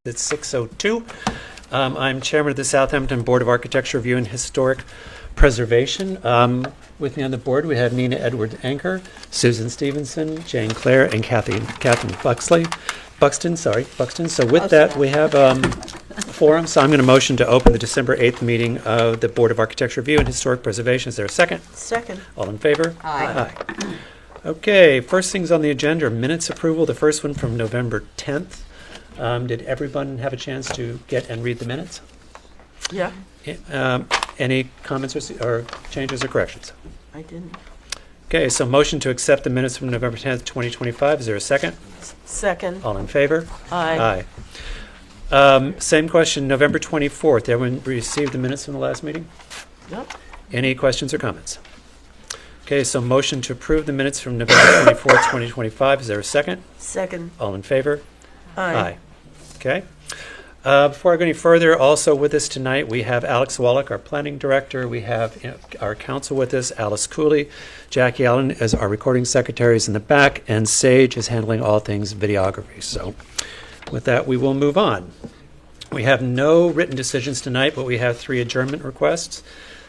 It's 6:02. I'm chairman of the Southampton Board of Architecture Review and Historic Preservation. With me on the board, we have Nina Edwards-Anker, Susan Stevenson, Jane Clare, and Catherine Buxton. So with that, we have a forum. So I'm going to motion to open the December 8th meeting of the Board of Architecture Review and Historic Preservation. Is there a second? Second. All in favor? Aye. Okay, first things on the agenda are minutes approval. The first one from November 10th. Did everyone have a chance to get and read the minutes? Yeah, Any comments or changes or corrections? I didn't. Okay, so motion to accept the minutes from November 10th, 2025. Is there a second? Second. All in favor? Aye. Same question, November 24th. Everyone received the minutes from the last meeting? Yep. Any questions or comments? Okay, so motion to approve the minutes from November 24th, 2025. Is there a second? Second. All in favor? Aye. Okay. Before I go any further, also with us tonight, we have Alex Wallach, our planning director. We have our counsel with us, Alice Cooley, Jackie Allen as our recording secretaries in the back, and Sage is handling all things videography. So with that, we will move on. We have no written decisions tonight, but we have 3 adjournment requests.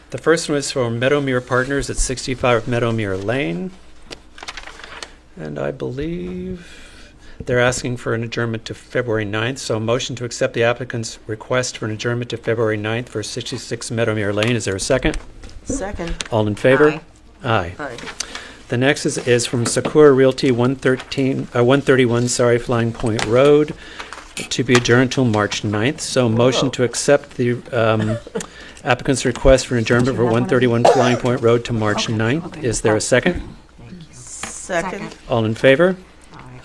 The first one is from Meadowmere Partners at 65 Meadowmere Lane. And I believe they're asking for an adjournment to February 9th, so a motion to accept the applicant's request for an adjournment to February 9th for 66 Meadowmere Lane. Is there a second? Second. All in favor? Aye. Aye. The next is from Sakura Realty 131, Flying Point Road, to be adjourned until March 9th. So motion to accept the applicant's request for an adjournment for 131 Flying Point Road to March 9th. Is there a second? Second. All in favor?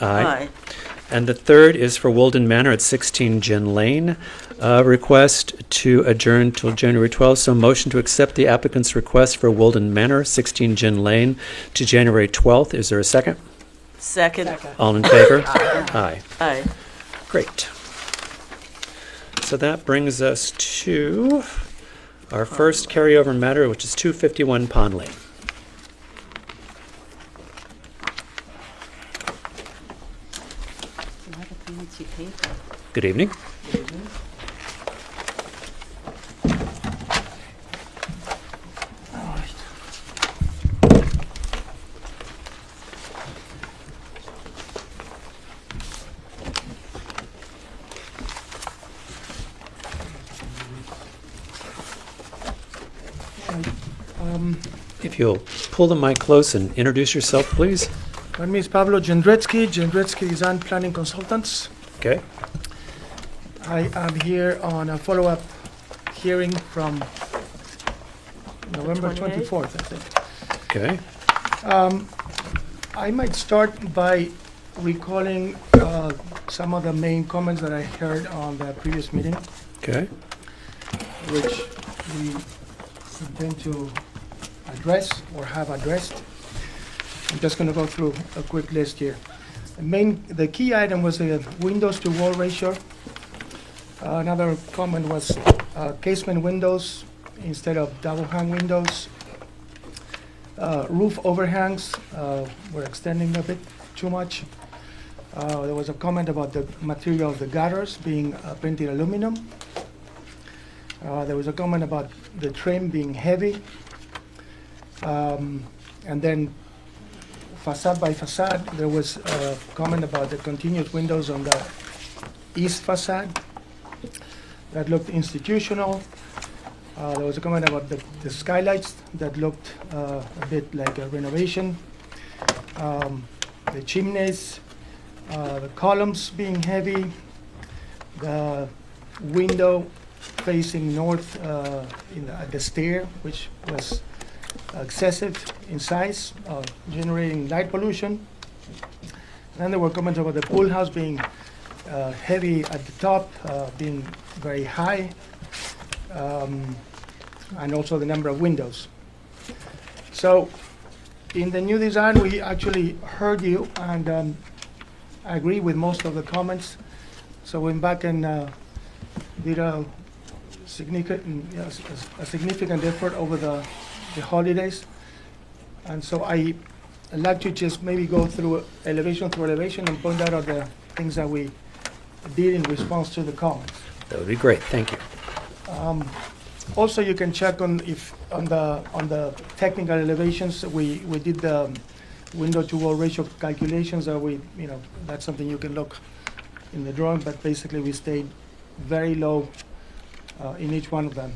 Aye. And the third is for Woolden Manor at 16 Gin Lane. Request to adjourn till January 12th. So motion to accept the applicant's request for Woolden Manor, 16 Gin Lane, to January 12th. Is there a second? Second. All in favor? Aye. Aye. Great. So that brings us to our first carryover matter, which is 251 Pond Lane. Good evening. If you'll pull the mic close and introduce yourself, please. My name is Pablo Jendretsky Design Planning Consultants. Okay. I am here on a follow-up hearing from November 28th? 24th, I think. Okay. I might start by recalling some of the main comments that I heard on the previous meeting, Okay. which we intend to address or have addressed. I'm just going to go through a quick list here. The key item was the windows to wall ratio. Another comment was casement windows instead of double hang windows. Roof overhangs were extending a bit too much. There was a comment about the material of the gutters being painted aluminum. There was a comment about the trim being heavy. And then facade by facade, there was a comment about the continuous windows on the east facade that looked institutional. There was a comment about the skylights that looked a bit like a renovation. The chimneys, the columns being heavy, the window facing north at the stair, which was excessive in size, generating light pollution. Then there were comments about the pool house being heavy at the top, being very high, and also the number of windows. So in the new design, we actually heard you and I agree with most of the comments. So we went back and did a significant effort over the holidays. And so I'd like to just maybe go through elevation and point out the things that we did in response to the comments. That would be great, thank you. Also, you can check on the technical elevations. We did the window to wall ratio calculations. That's something you can look in the drawing, but basically we stayed very low in each one of them.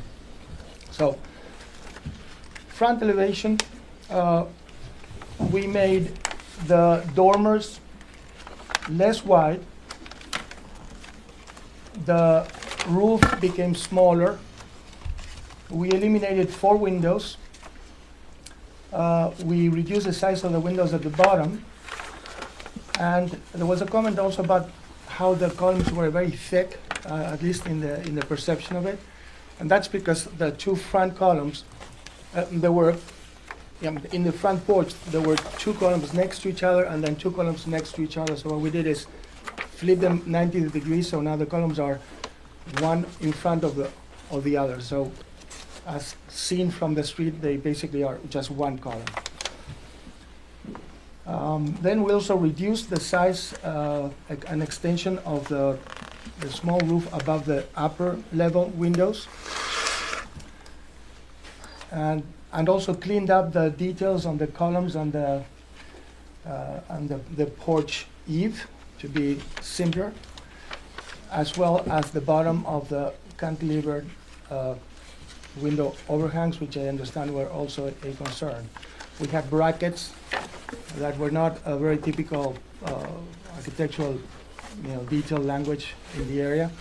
So, front elevation, we made the dormers less wide. The roof became smaller. We eliminated 4 windows. We reduced the size of the windows at the bottom. And there was a comment also about how the columns were very thick, at least in the perception of it. And that's because the 2 front columns, there were, in the front porch, there were 2 columns next to each other and then 2 columns next to each other. So what we did is flip them 90 degrees, so now the columns are one in front of the other. So as seen from the street, they basically are just one column. Then we also reduced the size, an extension of the small roof above the upper level windows, and also cleaned up the details on the columns and the porch eave to be simpler, as well as the bottom of the cantilevered window overhangs, which I understand were also a concern. We had brackets that were not a very typical architectural, detail language in the area,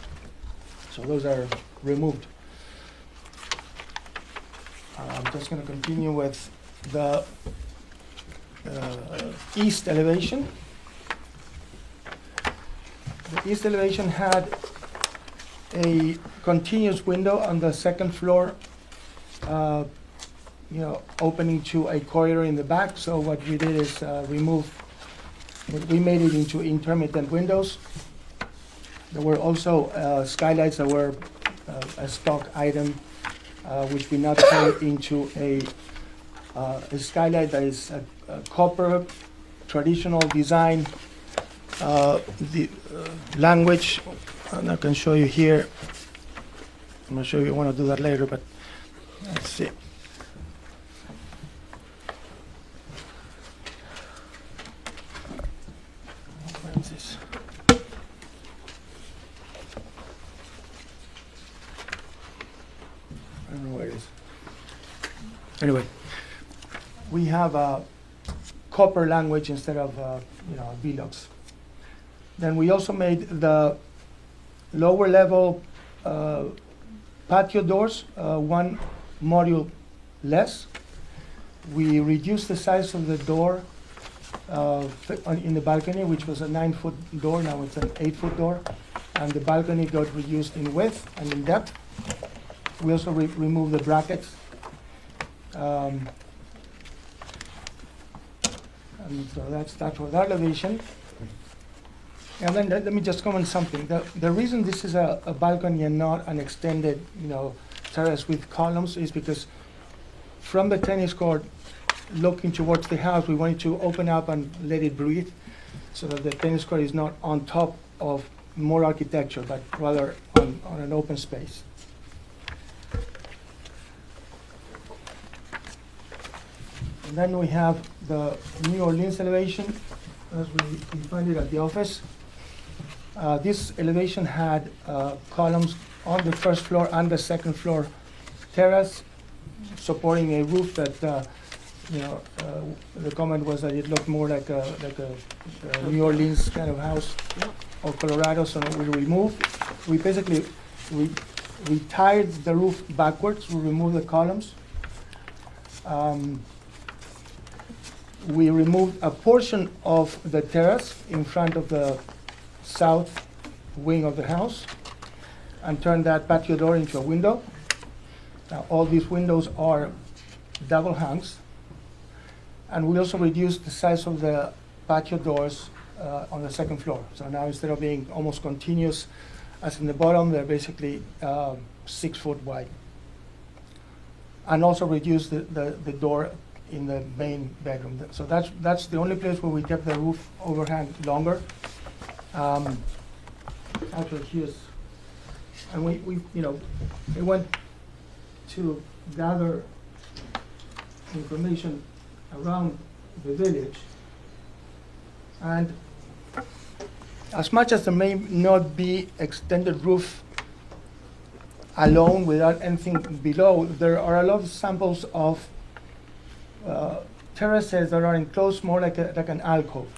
so those are removed. I'm just going to continue with the east elevation. The east elevation had a continuous window on the second floor, opening to a corridor in the back. So what we did is we made it into intermittent windows. There were also skylights that were a stock item, which we now turned into a skylight that is a copper traditional design language. And I can show you here. I'm not sure if you want to do that later, but let's see. Where is this? I don't know where it is. Anyway, we have a copper language instead of Velux. Then we also made the lower level patio doors, 1 module less. We reduced the size of the door in the balcony, which was a 9-foot door, now it's an 8-foot door. And the balcony got reduced in width and in depth. We also removed the brackets. And so that's that for that elevation. And then let me just comment something. The reason this is a balcony and not an extended, terrace with columns is because from the tennis court, looking towards the house, we wanted to open up and let it breathe, so that the tennis court is not on top of more architecture, but rather on an open space. And then we have the New Orleans elevation, as we find it at the office. This elevation had columns on the first floor and the second floor terrace, supporting a roof that, the comment was that it looked more like a New Orleans kind of house, or Colorado, so we basically retired the roof backwards. We removed the columns. We removed a portion of the terrace in front of the south wing of the house and turned that patio door into a window. Now, all these windows are double hangs. And we also reduced the size of the patio doors on the second floor. So now, instead of being almost continuous as in the bottom, they're basically 6 foot wide. And also reduced the door in the main bedroom. So that's the only place where we kept the roof overhang longer. actually here's, and we went to gather information around the village. And as much as there may not be extended roof alone without anything below, there are a lot of samples of terraces that are enclosed more like an alcove.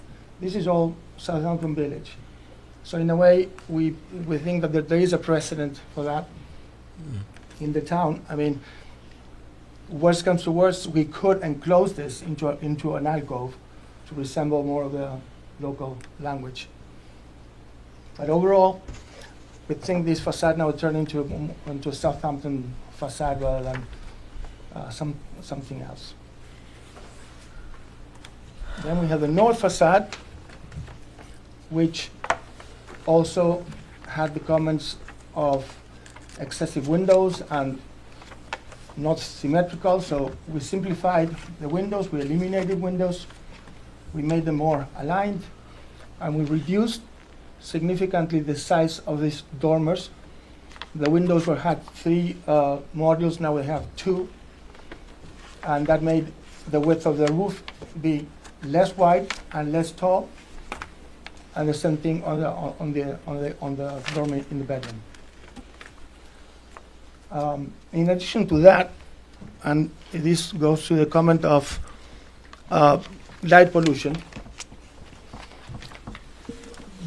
This is all Southampton Village. So in a way, we think that there is a precedent for that in the town. I mean, worst comes to worst, we could enclose this into an alcove to resemble more of the local language. But overall, we think this facade now will turn into a Southampton facade rather than something else. Then we have the north facade, which also had the comments of excessive windows and not symmetrical, so we simplified the windows, we eliminated windows, we made them more aligned, and we reduced significantly the size of these dormers. The windows had 3 modules, now we have 2, and that made the width of the roof be less wide and less tall, and the same thing on the dormer in the bedroom. In addition to that, and this goes to the comment of light pollution,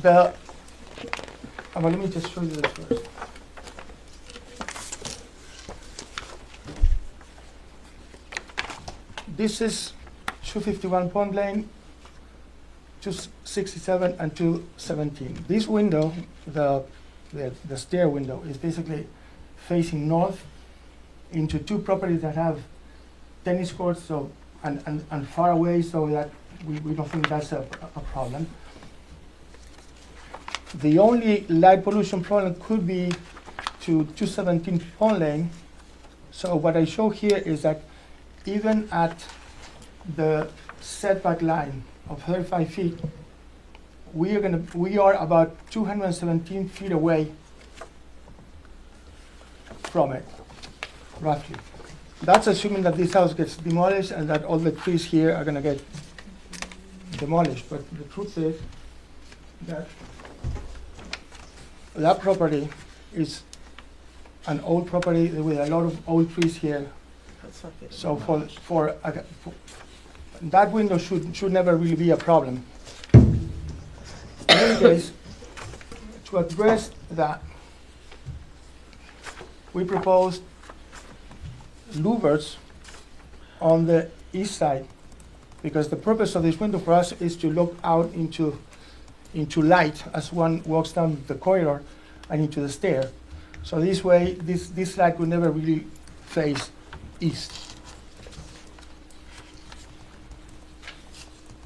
let me just show you this first. This is 251 Pond Lane, 267 and 217. This window, the stair window, is basically facing north into 2 properties that have tennis courts, so and far away, so that we don't think that's a problem. The only light pollution problem could be to 217 Pond Lane. So what I show here is that even at the setback line of 35 feet, we are about 217 feet away from it, roughly. That's assuming that this house gets demolished and that all the trees here are going to get demolished. But the truth is that that property is an old property with a lot of old trees here. So for that window should never really be a problem. In any case, to address that, we proposed louvers on the east side, because the purpose of this window for us is to look out into light as one walks down the corridor and into the stair. So this way, this light will never really face east.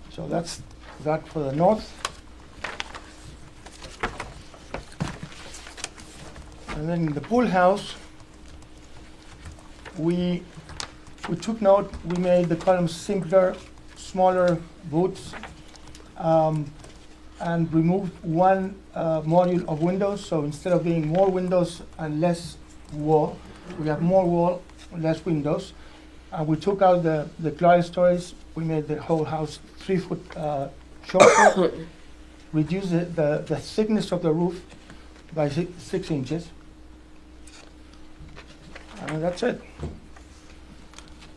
So that's that for the north. And then in the pool house, we took note, we made the columns simpler, smaller boots, and removed 1 module of windows. So instead of being more windows and less wall, we have more wall, less windows. We took out the clerestories. We made the whole house 3 foot shorter, reduced the thickness of the roof by 6 inches. And that's it.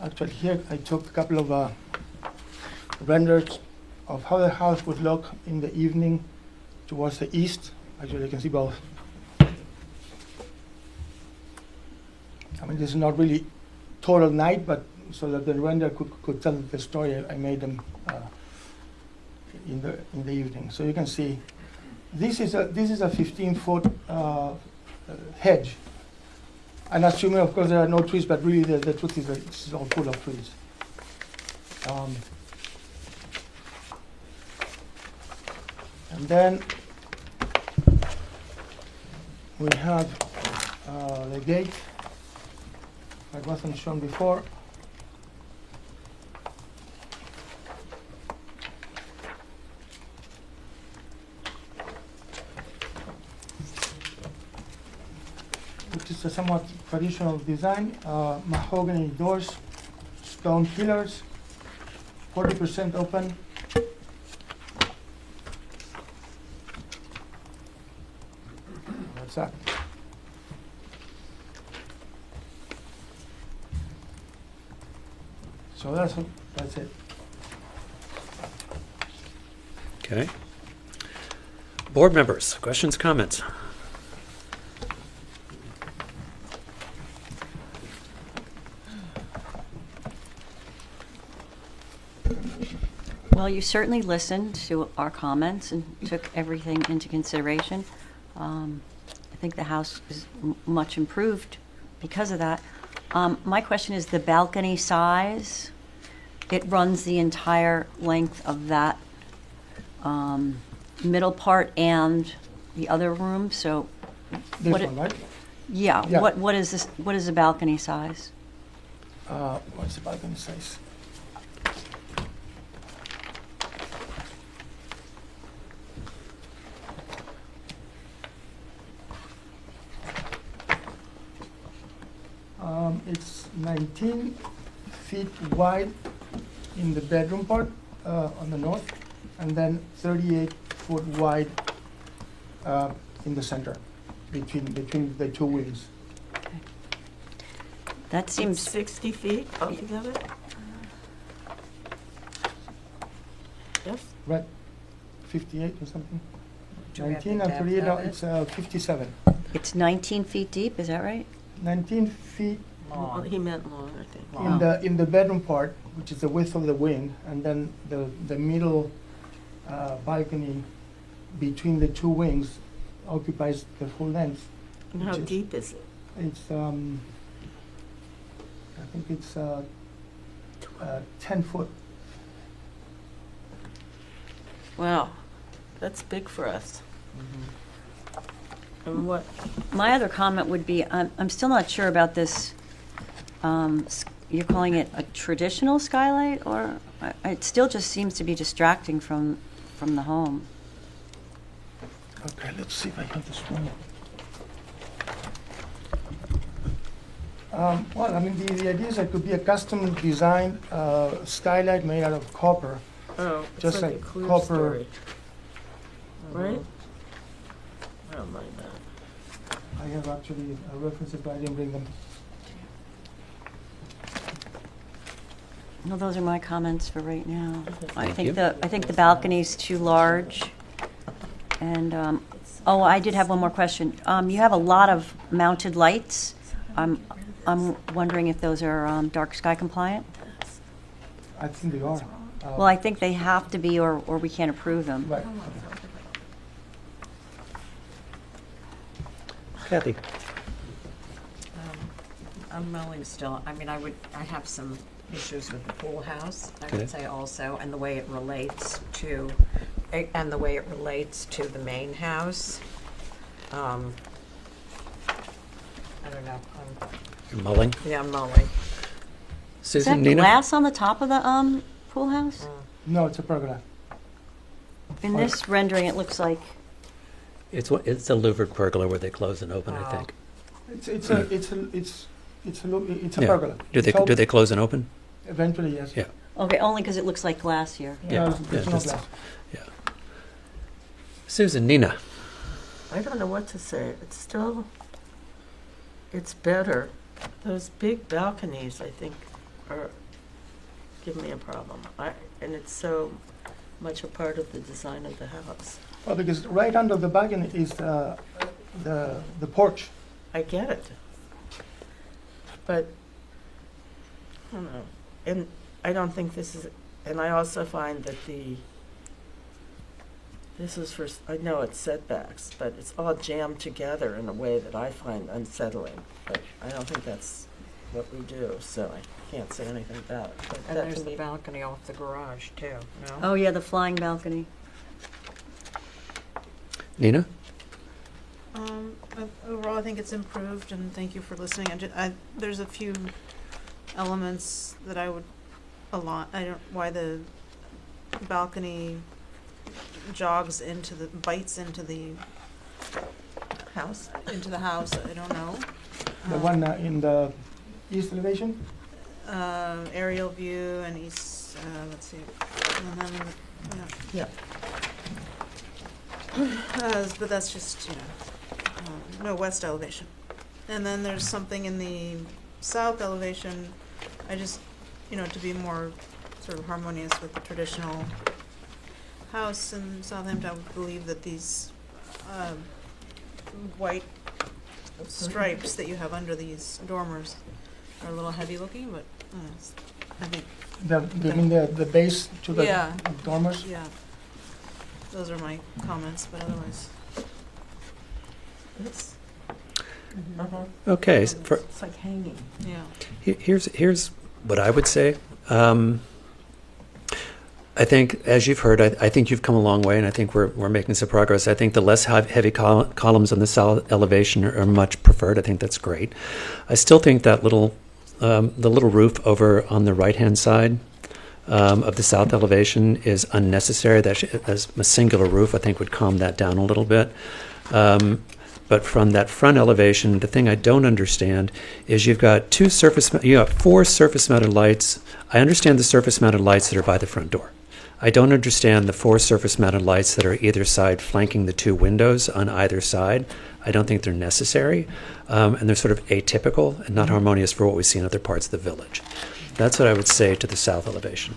Actually, here I took a couple of renders of how the house would look in the evening towards the east. Actually, you can see both. I mean, this is not really total night, but so that the render could tell the story, I made them in the evening. So you can see this is a 15-foot hedge. And assuming, of course, there are no trees, but really the truth is that this is all full of trees. And then we have the gate that wasn't shown before. a somewhat traditional design, mahogany doors, stone pillars, 40% open. That's that. So that's it. Okay. Board members, questions, comments? Well, you certainly listened to our comments and took everything into consideration. I think the house is much improved because of that. My question is the balcony size. It runs the entire length of that middle part and the other room, so. This what one, right? Yeah, Yeah. what is this, what is the balcony size? What's the balcony size? It's 19 feet wide in the bedroom part on the north, and then 38-foot wide in the center between the two wings. That seems, 60 feet altogether? Yes? Right, 58 or something? Do we have 19 the and depth 38, no, of it? it's 57. it's 19 feet deep, is that right? 19 feet Well, he meant long, I think. Long. in the bedroom part, which is the width of the wing, and then the middle balcony between the two wings occupies the full length. And how which is- deep is it? It's I think it's 10 foot. Wow, that's big for us. And what, My other comment would be, I'm still not sure about this, you're calling it a traditional skylight, or, it still just seems to be distracting from the home. Okay, let's see if I have this one. Well, I mean, the idea is it could be a custom designed skylight made out of copper. oh, Just it's like a like clear copper. story. Right? I don't mind that. I have actually references, but I didn't bring them. No, those are my comments for right now. I Thank you. think the balcony's too large. And, oh, I did have one more question. You have a lot of mounted lights. I'm wondering if those are dark sky compliant? I think they are. Well, I think they have to be, or we can't approve them. Right. Kathy? I'm willing still, I mean, I have some issues with the pool house, I Okay. would say also, and the way it relates to, the main house. I don't know, You're mulling? I'm mulling. Is Susan, that Nina? glass on the top of the pool house? No, it's a pergola. In this rendering, it looks like, It's a louvered pergola where they close and open, I Oh. think. It's a Yeah. pergola. Do It's all- they close and open? Eventually, yes. Yeah. okay, only because it looks like glass here. Yeah, No, yeah, there's no just- glass. Yeah. Susan, Nina? I don't know what to say. It's still, it's better. Those big balconies, I think, are, give me a problem. And it's so much a part of the design of the house. Well, because right under the balcony is the porch. I get it. But, I don't know. And I don't think this is, and I also find that this is for, I know it's setbacks, but it's all jammed together in a way that I find unsettling. But I don't think that's what we do, so I can't say anything about it. But And that there's can the be, balcony off the garage too, no? Oh, yeah, the flying balcony. Nina? Overall, I think it's improved, and thank you for listening. There's a few elements that I would I don't, why the balcony bites into the house. house, I don't know. The one in the east elevation? Aerial view and east, let's see, and then, Yeah. but that's just, no, west elevation. And then there's something in the south elevation, I just, to be more sort of harmonious with the traditional house in Southampton, I would believe that these white stripes that you have under these dormers are a little heavy looking, but I think, You mean the base to the Yeah. dormers? yeah, those are my comments, but otherwise, It's, uh-huh. Okay, It's like hanging. yeah. here's what I would say. I think, as you've heard, I think you've come a long way, and I think we're making some progress. I think the less heavy columns on the south elevation are much preferred. I think that's great. I still think that the little roof over on the right-hand side of the south elevation is unnecessary. That as a singular roof, I think, would calm that down a little bit. But from that front elevation, the thing I don't understand is you have 4 surface-mounted lights. I understand the surface-mounted lights that are by the front door. I don't understand the 4 surface-mounted lights that are either side flanking the 2 windows on either side. I don't think they're necessary, and they're sort of atypical and not harmonious for what we see in other parts of the village. That's what I would say to the south elevation.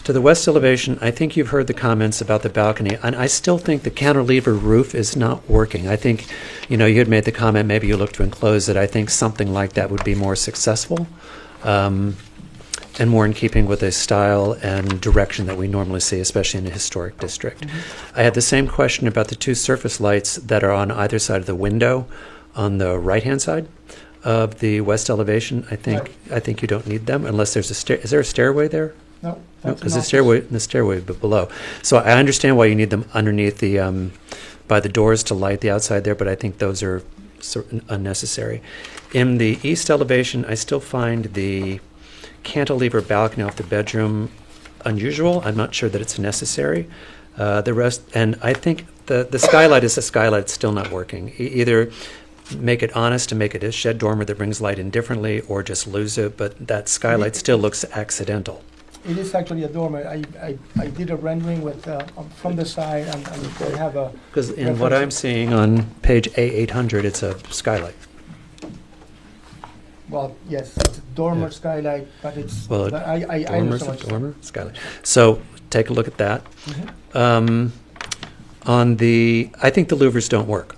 To the west elevation, I think you've heard the comments about the balcony, and I still think the cantilever roof is not working. I think, you had made the comment, maybe you look to enclose it. I think something like that would be more successful, and more in keeping with the style and direction that we normally see, especially in a historic district. I had the same question about the 2 surface lights that are on either side of the window on the right-hand side of the west elevation. I think you don't need them unless there's is there a stairway there? No. No, because the stairway but below. So I understand why you need them underneath the by the doors to light the outside there, but I think those are sort of unnecessary. In the east elevation, I still find the cantilever balcony off the bedroom unusual. I'm not sure that it's necessary. The rest, and I think the skylight is a skylight. It's still not working. Either make it honest and make it a shed dormer that brings light in differently, or just lose it. But that skylight still looks accidental. It is actually a dormer. I did a rendering with from the side, and I have a. Because in what I'm seeing on page A800, it's a skylight. Well, yes, it's a dormer Yeah. skylight, but it's. Well, but I dormer, understand what you're saying. dormer, skylight. So take a look at that. Mhm. I think the louvers don't work.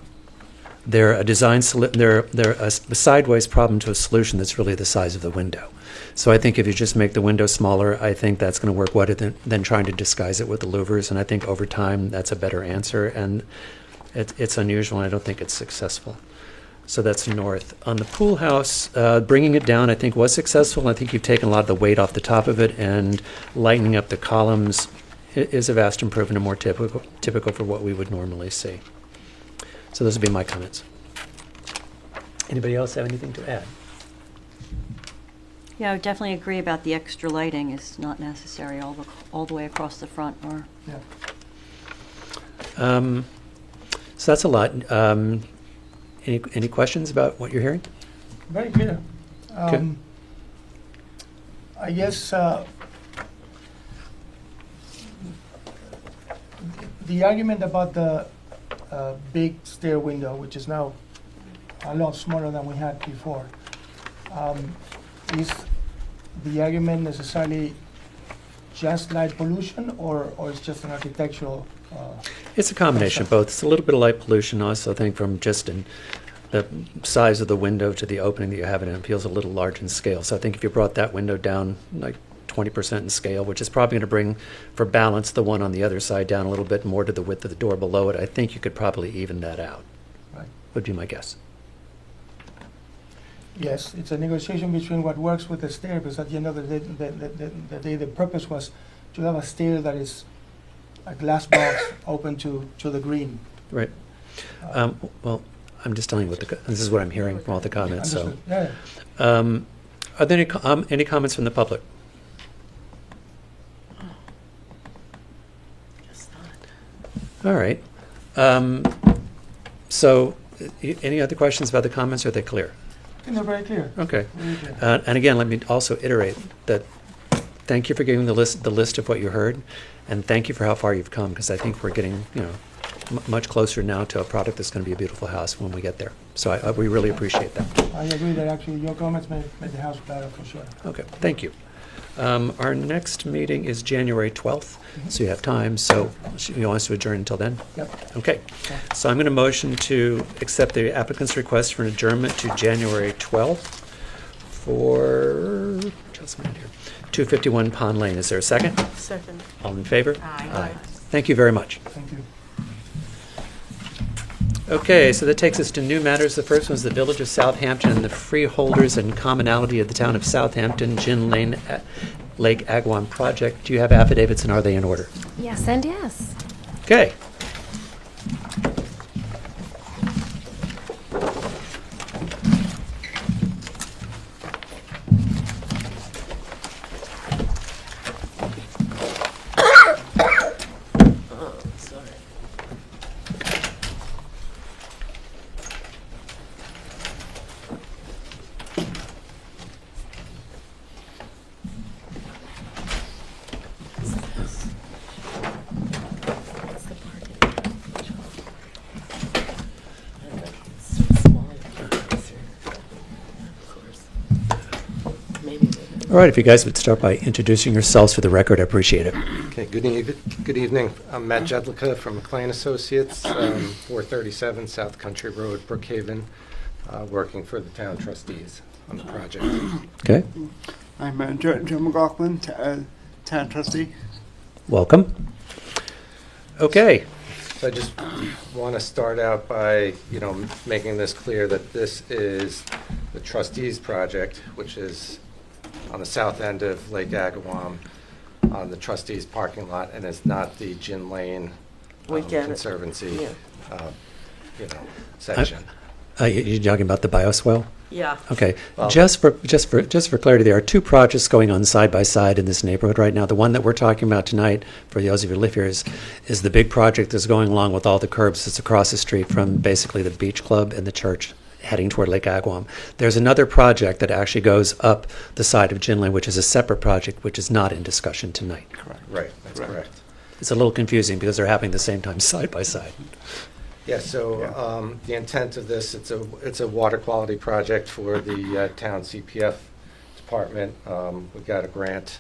They're a design. They're a sideways problem to a solution that's really the size of the window. So I think if you just make the window smaller, I think that's going to work better than trying to disguise it with the louvers. And I think over time that's a better answer. And it's unusual, and I don't think it's successful. So that's north. On the pool house, bringing it down, I think, was successful. I think you've taken a lot of the weight off the top of it, and lightening up the columns is a vast improvement and more typical for what we would normally see. So those would be my comments. Anybody else have anything to add? Yeah, I would definitely agree about the extra lighting is not necessary all the way across the front or. Yeah. So that's a lot. Any questions about what you're hearing? Very clear. Okay. I guess the argument about the big stair window, which is now a lot smaller than we had before, is the argument necessarily just light pollution, or it's just an architectural? It's a combination of both. It's a little bit of light pollution also, I think, from just the size of the window to the opening that you have in it. It feels a little large in scale. So I think if you brought that window down like 20% in scale, which is probably going to bring, for balance, the one on the other side down a little bit more to the width of the door below it, I think you could probably even that out. Right. Would be my guess. Yes, it's a negotiation between what works with the stair, because at the end of the day, the purpose was to have a stair that is a glass box open to the green. Right. Well, I'm just telling you this is what I'm hearing from all the comments. So, Understood. Yeah. are there any comments from the public? Guess not. All right. So, any other questions about the comments? Or are they clear? think they're very clear. Okay. Very clear. And again, let me also iterate that thank you for giving the list of what you heard, and thank you for how far you've come, because I think we're getting, much closer now to a product that's going to be a beautiful house when we get there. So we really appreciate that. I agree that actually your comments made the house better for sure. Okay, thank you. Our next meeting is January 12th, so you have time. So you want us to adjourn until then? Yep. Okay. So I'm going to motion to accept the applicant's request for an adjournment to January 12th for, just a minute here, 251 Pond Lane. Is there a second? Second. All in favor? Aye. Thank you very much. Thank you. Okay, so that takes us to new matters. The first one is the Village of Southampton and the freeholders and commonality of the town of Southampton, Gin Lane, Lake Agawam project. Do you have affidavits, and are they in order? Yes and yes. Okay. Oh, sorry. It's the parking. It's so small. Of course. Maybe they All right, if you guys would start by introducing yourselves for the record, I appreciate it. Okay, good evening. I'm Matt Jedlicka from McLean Associates, 437 South Country Road, Brookhaven, working for the town trustees on the project. Okay, I'm Joe McLaughlin, town trustee. welcome. Okay, So I just want to start out by, making this clear that this is the trustees' project, which is on the south end of Lake Agawam, on the trustees' parking lot, and it's not the Gin Lane We get it. Conservancy, Yeah. section. you're talking about the bioswale? Yeah. Okay, Well- just for clarity, there are two projects going on side by side in this neighborhood right now. The one that we're talking about tonight, for those of you who live here, is the big project that's going along with all the curbs. It's across the street from basically the beach club and the church, heading toward Lake Agawam. There's another project that actually goes up the side of Gin Lane, which is a separate project, which is not in discussion tonight. Correct. Right, that's correct. It's a little confusing because they're happening the same time side by side. Yeah, so the intent of this, it's a water quality project for the town CPF department. We got a grant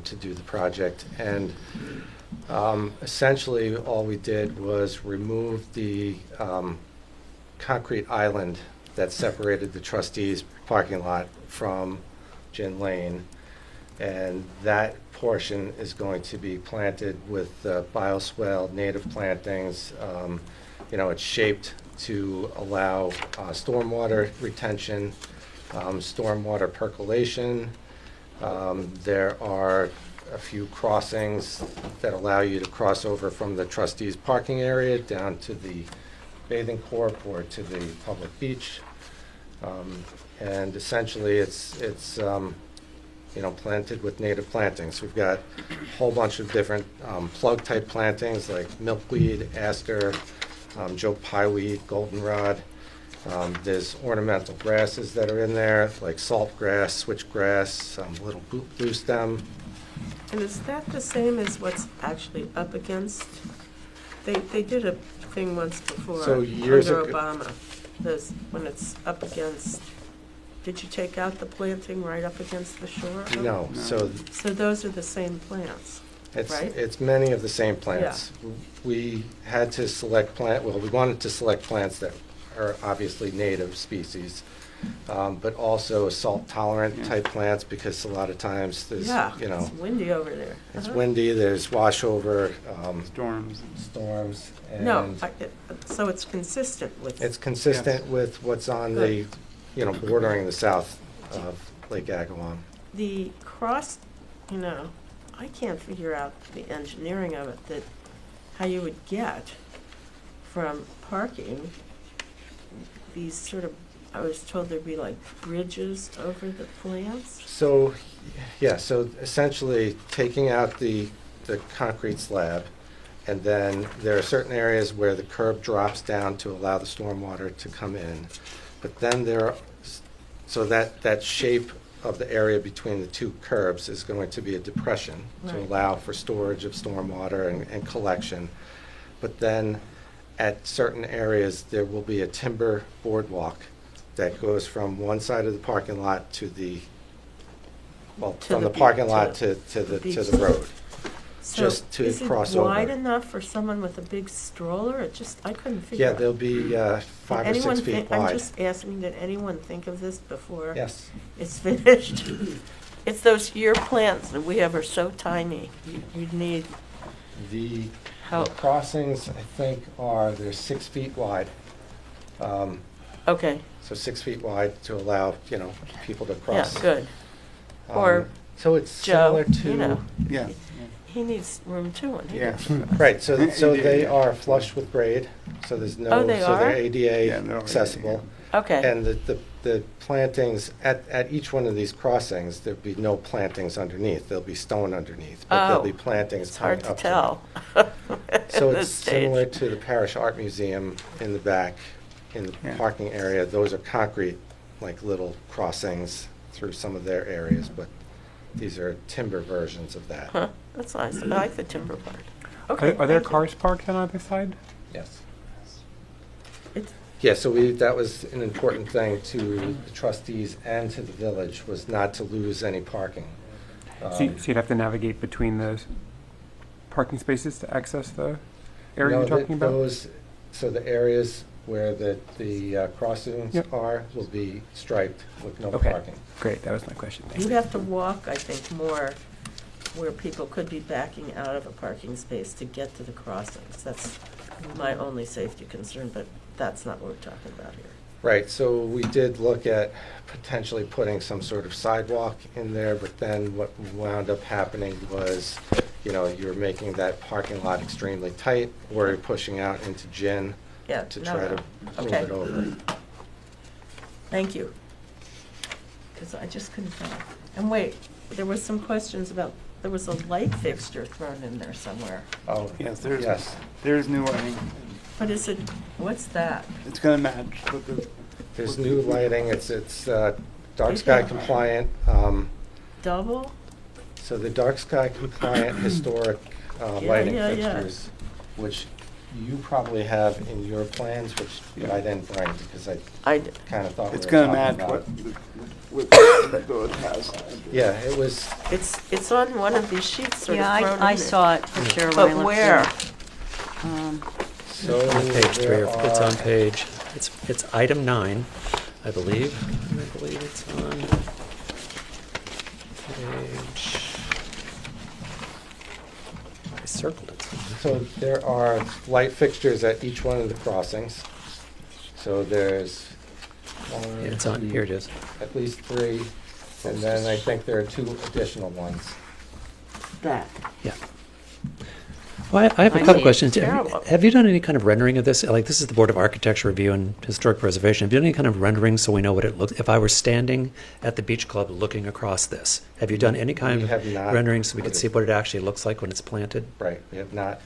to do the project, and essentially all we did was remove the concrete island that separated the trustees' parking lot from Gin Lane, and that portion is going to be planted with bioswale native plantings. It's shaped to allow stormwater retention, stormwater percolation. There are a few crossings that allow you to cross over from the trustees' parking area down to the bathing corp or to the public beach. And essentially, it's planted with native plantings. We've got a whole bunch of different plug-type plantings like milkweed, aster, Joe Pieweed, goldenrod. There's ornamental grasses that are in there, like saltgrass, switchgrass, little blue stem. And is that the same as what's actually up against? They did a thing once before, So years under ago- Obama, when it's up against, did you take out the planting right up against the shore? No, so So those are the same plants, right? it's many of the same plants. We had to select we wanted to select plants that are obviously native species, but also salt-tolerant type plants, because a lot of times there's, Yeah, it's windy over there. it's Uh-huh. windy, there's washover, Storms. storms, and No, so it's consistent with. it's consistent with what's on the, bordering the south of Lake Agawam. The cross, I can't figure out the engineering of it, how you would get from parking these sort of, I was told there'd be like bridges over the plants. So essentially taking out the concrete slab, and then there are certain areas where the curb drops down to allow the stormwater to come in. But then there So that shape of the area between the two curbs is going to be a depression to Right. allow for storage of stormwater and collection. But then at certain areas, there will be a timber boardwalk that goes from one side of the parking lot to the, well, To from the the parking beach, lot to to the beach. road. So Just to cross Is it wide over. enough for someone with a big stroller? I couldn't figure Yeah, out. there'll be 5 or 6 feet I'm wide. just asking, did anyone think of this before Yes. it's finished? It's those year plants that we have are so tiny. You'd need The help. crossings, I think, they're 6 feet wide. Okay, So 6 feet wide to allow, people to yeah, cross. good. Um, Or So it's Joe, similar to. you know, Yeah. he needs room too, and he Yeah. gets across. Right, so they are flush with grade, so there's no. Oh, they So are? they're Yeah, ADA they're accessible. Okay, And the plantings, at each one of these crossings, there'll be no plantings underneath. There'll be stone underneath, but there'll Oh, be plantings it's hard coming to up. tell. So at it's this stage. similar to the Parish Art Museum in the back, in the Yeah. parking area. Those are concrete, like little crossings through some of their areas, but these are timber versions of that. Huh, that's nice. I like the timber part. Okay. Are there thank you. cars parked on either side? Yes. It's- Yeah, so that was an important thing to the trustees and to the village, was not to lose any parking. So you'd have to navigate between the parking spaces to access the area you're talking about? So the areas where the crossings Yep. are will be striped with no Okay. parking. Great, that was my question. Thank You'd you. have to walk, I think, more where people could be backing out of a parking space to get to the crossings. That's my only safety concern, but that's not what we're talking about here. Right, so we did look at potentially putting some sort of sidewalk in there, but then what wound up happening was, you're making that parking lot extremely tight, or you're pushing out into Gin Yeah, to no, try no. to move Okay. it over. Thank you. Because I just couldn't tell. And wait, there was some questions about, there was a light fixture thrown in there somewhere. Oh, Yes, there's new lighting. What is it, what's that? It's gonna match with the. there's new lighting, it's dark sky compliant. Double? So the dark sky compliant historic lighting yeah, yeah. fixtures, which you probably have in your plans, which I didn't bring because I kind of thought we It's were gonna talking match about. what the village has. Yeah, it was, It's on one of these sheets sort of Yeah, thrown in I there. saw it for sure when I But looked where? through. so On page 3, there it's on are- page, it's item 9, I believe. I believe it's on page, I circled it somewhere. So there are light fixtures at each one of the crossings. So there's one, Yeah, it's on, two, here it is. at least 3, and then I think there are 2 additional ones. That. Yeah. Well, I have a I couple see. questions. Terrible. Have you done any kind of rendering of this? Like, this is the Board of Architecture Review and Historic Preservation. Have you done any kind of rendering so we know what it looks, if I were standing at the beach club looking across this? Have you done any kind We of have not rendering so we put could it- see what it actually looks like when it's planted? Right, we have not,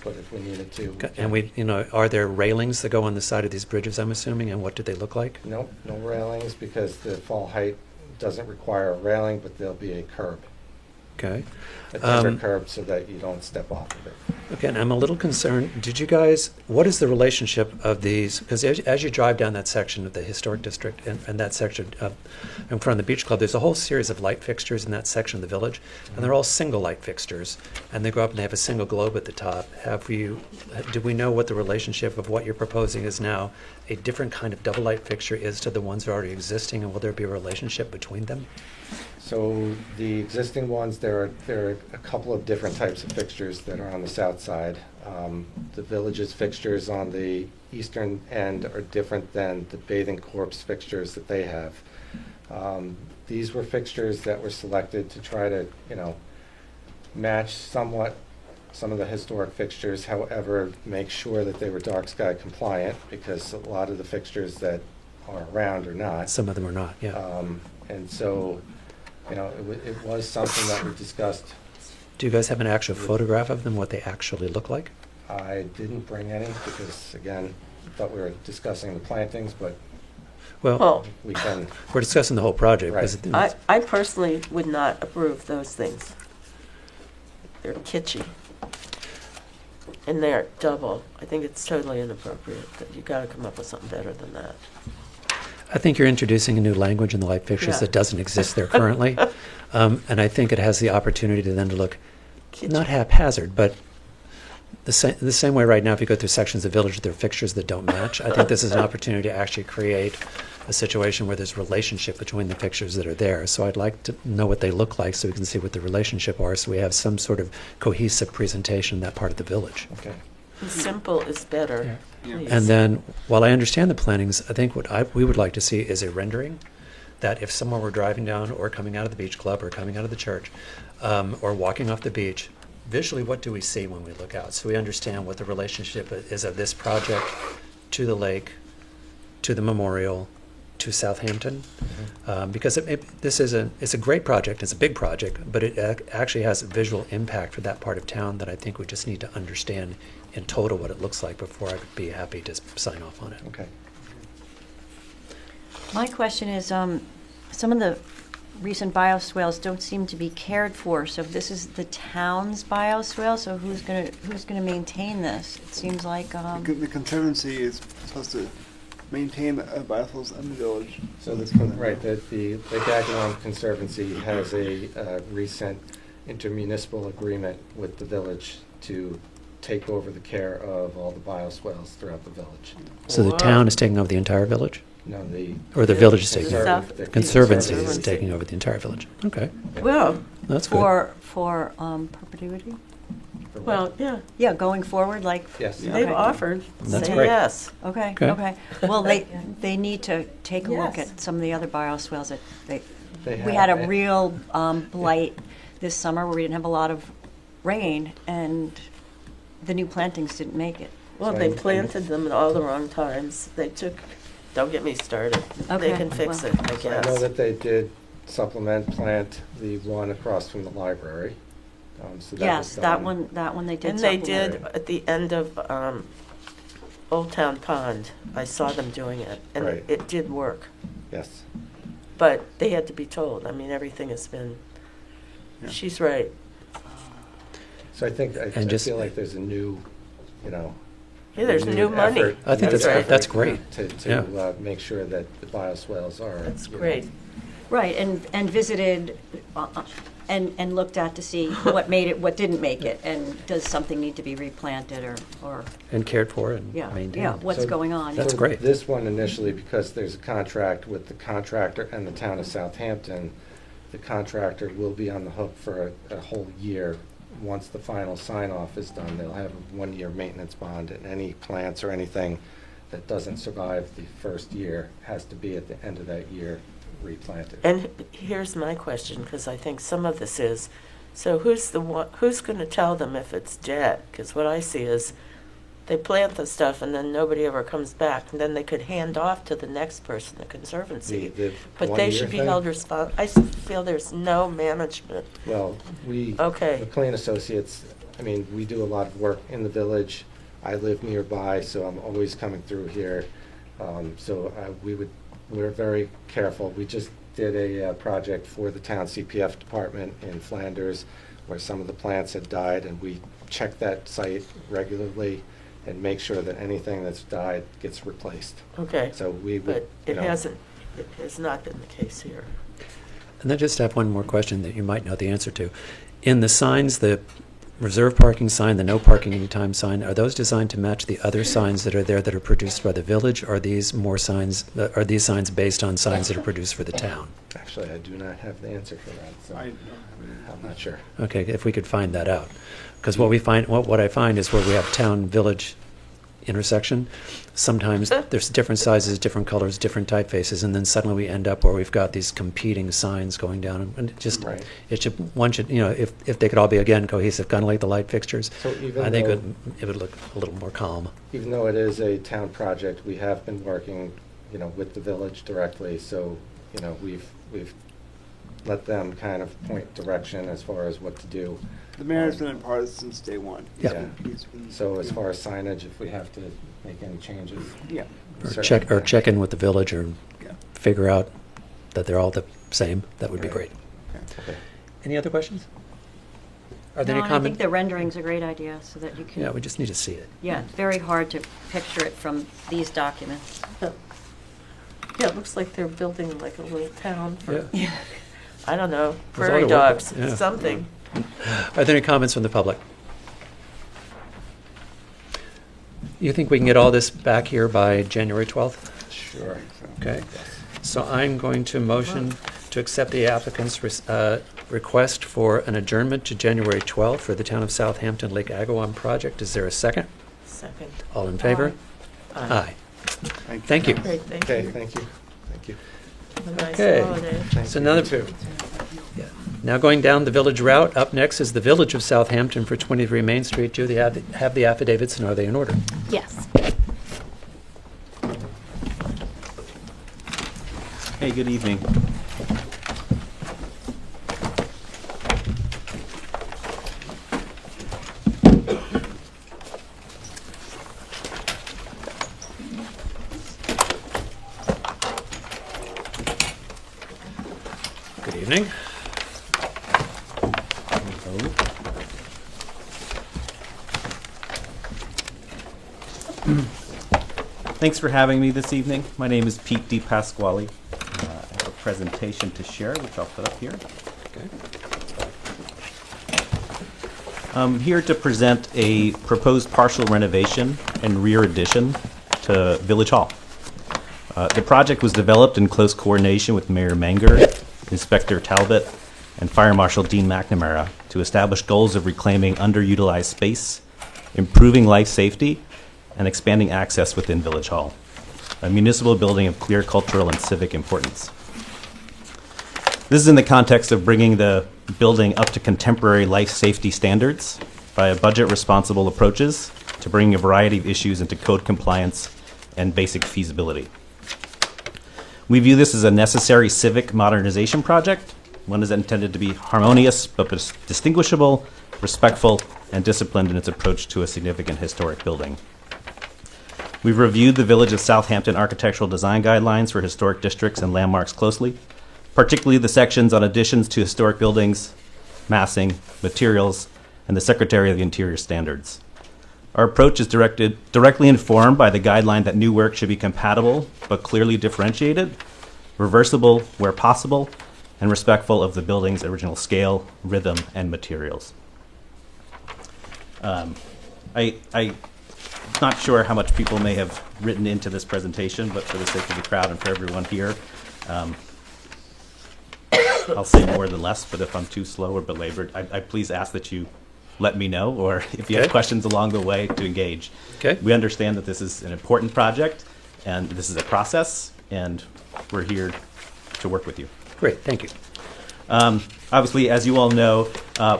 but if we needed to. we And can. are there railings that go on the side of these bridges, I'm assuming, and what do they look like? Nope, no railings, because the fall height doesn't require a railing, but there'll be a curb, Okay. a timber Um, curb, so that you don't step off of it. Okay, and I'm a little concerned, what is the relationship of these, because as you drive down that section of the historic district and that section in front of the beach club, there's a whole series of light fixtures in that section of the village, and they're all single light fixtures, and they go up and they have a single globe at the top. Do we know what the relationship of what you're proposing is now, a different kind of double light fixture is to the ones that are already existing, and will there be a relationship between them? So the existing ones, there are a couple of different types of fixtures that are on the south side. The village's fixtures on the eastern end are different than the Bathing Corp's fixtures that they have. These were fixtures that were selected to try to, match somewhat some of the historic fixtures, however, make sure that they were dark sky compliant, because a lot of the fixtures that are around are not. Some of them are not, yeah. And so, it was something that we discussed. Do you guys have an actual photograph of them, what they actually look like? I didn't bring any because, again, I thought we were discussing the plantings, but Well, we can, we're discussing the whole project. Right. Because I personally would not approve those things. They're kitschy. And they're double. I think it's totally inappropriate. That you got to come up with something better than that. I think you're introducing a new language in the light fixtures Yeah. that doesn't exist there currently. And I think it has the opportunity to then to look Kitschy. not haphazard, but the same way right now, if you go through sections of Village, there are fixtures that don't match. I think this is an opportunity to actually create a situation where there's relationship between the fixtures that are there. So I'd like to know what they look like so we can see what the relationship are, so we have some sort of cohesive presentation in that part of the village. okay. Simple is better. Yeah. Please. And then, while I understand the plantings, I think what we would like to see is a rendering that if someone were driving down or coming out of the beach club or coming out of the church or walking off the beach, visually, what do we see when we look out? So we understand what the relationship is of this project to the lake, to the memorial, to Southampton. Because it's a great project, it's a big project, but it actually has a visual impact for that part of town that I think we just need to understand in total what it looks like before I would be happy to sign off on it. Okay. My question is, some of the recent bioswales don't seem to be cared for. So if this is the town's bioswale, so who's gonna maintain this? It seems like The Conservancy is supposed to maintain the bioswales in the village. So that's right, the Lake Agawam Conservancy has a recent intermunicipal agreement with the village to take over the care of all the bioswales throughout the village. So the Wow. town is taking over the entire village? No, Or the village is taking over? South- the Conservancy is Conservancy. taking over the entire village. Okay, Well, that's good. for perpetuity. well, yeah. Yeah, going forward, like. Yes. They've Okay. offered. That's Say great. yes. Okay, Okay. okay. Well, they need to take a look Yes. at some of the other bioswales that They we had a have- real blight this summer where we didn't have a lot of rain, and the new plantings didn't make it. Well, So they I- planted them at all the wrong times. They took, don't get me started. They Okay, can fix well. it, I So I know guess. that they did supplement plant the one across from the library. So that Yes, was that done. one they did. And they supplement. did at the end of Old Town Pond. I saw them doing it, and Right. it did work. Yes. But they had to be told. I mean, everything has been, Yeah. she's right. So I think, I And just- feel like there's a new, you know. Yeah, there's new renewed money. effort- I think That's renewed right. effort that's great. To Yeah. make sure that the bioswales are. That's you know, great. Right, and visited and looked at to see what made it, what didn't make it, and does something need to be replanted or And cared for and yeah, maintained. what's So going on. That's So great. This one initially, because there's a contract with the contractor and the town of Southampton, the contractor will be on the hook for a whole year. Once the final sign-off is done, they'll have a one-year maintenance bond, and any plants or anything that doesn't survive the first year has to be at the end of that year replanted. And here's my question, because I think some of this is, so who's going to tell them if it's dead? Because what I see is they plant the stuff and then nobody ever comes back, and then they could hand off to the next person, the Conservancy. The But they one-year should be thing? held responsible. I feel there's no management. Well, we, Okay. McLean Associates, I mean, we do a lot of work in the village. I live nearby, so I'm always coming through here. We're very careful. We just did a project for the town CPF department in Flanders where some of the plants had died, and we check that site regularly and make sure that anything that's died gets replaced. Okay. So we would, But you it know. has not been the case here. And then just have one more question that you might know the answer to. In the signs, the reserve parking sign, the no parking anytime sign, are those designed to match the other signs that are there that are produced by the village? Or are these are these signs based on signs that are produced for the town? Actually, I do not have the answer for that, so I don't have I'm not sure. Okay, if we could find that out. Because what I find is where we have town-village intersection, sometimes there's different sizes, different colors, different typefaces, and then suddenly we end up where we've got these competing signs going down. And Right. one should, if they could all be, again, cohesive, kind of like the light fixtures, So even I think though- it would look a little more calm. Even though it is a town project, we have been working, with the village directly, so, we've let them kind of point direction as far as what to do. The mayor's been a part of this since day one. Yeah. He's been- So as far as signage, if we have to make any changes. Yeah. Or certainly. check in with the village or Yeah. figure out that they're all the same, that would be Right. great. Okay. Any other questions? Are there No, any I think comments? the rendering's a great idea, so that you can. Yeah, we just need to see it. Yeah, it's very hard to picture it from these documents. Yeah, it looks like they're building like a little town for, Yeah. I don't know, There's prairie a lot of work dogs, there, yeah. something. Are there any comments from the public? You think we can get all this back here by January 12th? Sure. Okay. So I'm going to motion to accept the applicant's request for an adjournment to January 12th for the Town of Southampton Lake Agawam project. Is there a second? Second. All in favor? Aye. Thank you. Great, thank Okay, you. thank you. Thank you. Have a nice Okay. holiday. Thank So you. now You that- too. Now going down the village route, up next is the Village of Southampton for 23 Main Street. Do they have the affidavits, and are they in order? Yes. Hey, good evening. Good evening. Thanks for having me this evening. My name is Pete DePasquale. I have a presentation to share, which I'll put up here. Okay. I'm here to present a proposed partial renovation and rear addition to Village Hall. The project was developed in close coordination with Mayor Menger, Inspector Talbot, and Fire Marshal Dean McNamara to establish goals of reclaiming underutilized space, improving life safety, and expanding access within Village Hall, a municipal building of clear cultural and civic importance. This is in the context of bringing the building up to contemporary life safety standards by budget-responsible approaches to bringing a variety of issues into code compliance and basic feasibility. We view this as a necessary civic modernization project. One is intended to be harmonious but distinguishable, respectful, and disciplined in its approach to a significant historic building. We've reviewed the Village of Southampton architectural design guidelines for historic districts and landmarks closely, particularly the sections on additions to historic buildings, massing, materials, and the Secretary of the Interior standards. Our approach is directly informed by the guideline that new work should be compatible but clearly differentiated, reversible where possible, and respectful of the building's original scale, rhythm, and materials. I'm not sure how much people may have written into this presentation, but for the sake of the crowd and for everyone here, I'll say more than less, but if I'm too slow or belabored, I please ask that you let me know, or if you have Okay. questions along the way, to engage. Okay. We understand that this is an important project, and this is a process, and we're here to work with you. Great, thank you. Obviously, as you all know,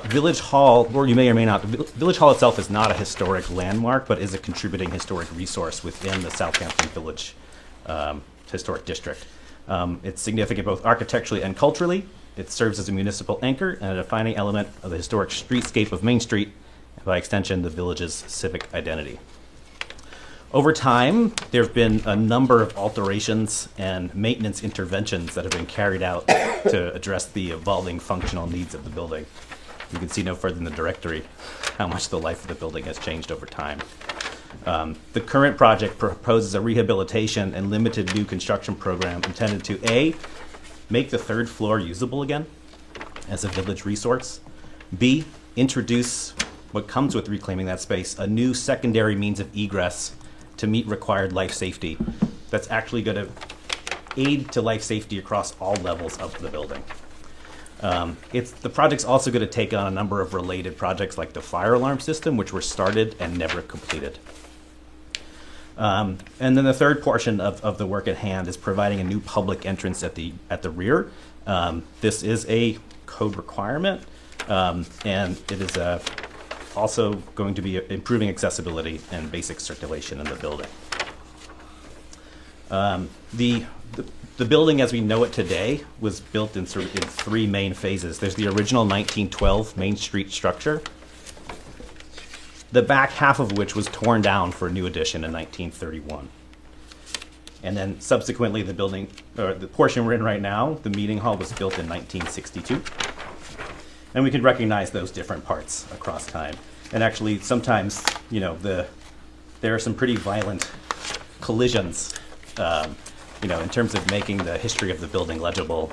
Village Hall, or you may or may not, Village Hall itself is not a historic landmark, but is a contributing historic resource within the Southampton Village Historic District. It's significant both architecturally and culturally. It serves as a municipal anchor and a defining element of the historic streetscape of Main Street, and by extension, the village's civic identity. Over time, there have been a number of alterations and maintenance interventions that have been carried out to address the evolving functional needs of the building. You can see no further in the directory how much the life of the building has changed over time. The current project proposes a rehabilitation and limited new construction program intended to A, make the third floor usable again as a village resource, B, introduce what comes with reclaiming that space, a new secondary means of egress to meet required life safety that's actually going to aid to life safety across all levels of the building. The project's also going to take on a number of related projects like the fire alarm system, which were started and never completed. And then the third portion of the work at hand is providing a new public entrance at the rear. This is a code requirement, and it is also going to be improving accessibility and basic circulation in the building. The building as we know it today was built in three main phases. There's the original 1912 Main Street structure, the back half of which was torn down for a new addition in 1931. And then subsequently, the building, or the portion we're in right now, the meeting hall was built in 1962. And we can recognize those different parts across time. And actually, sometimes, you know, there are some pretty violent collisions, you know, in terms of making the history of the building legible.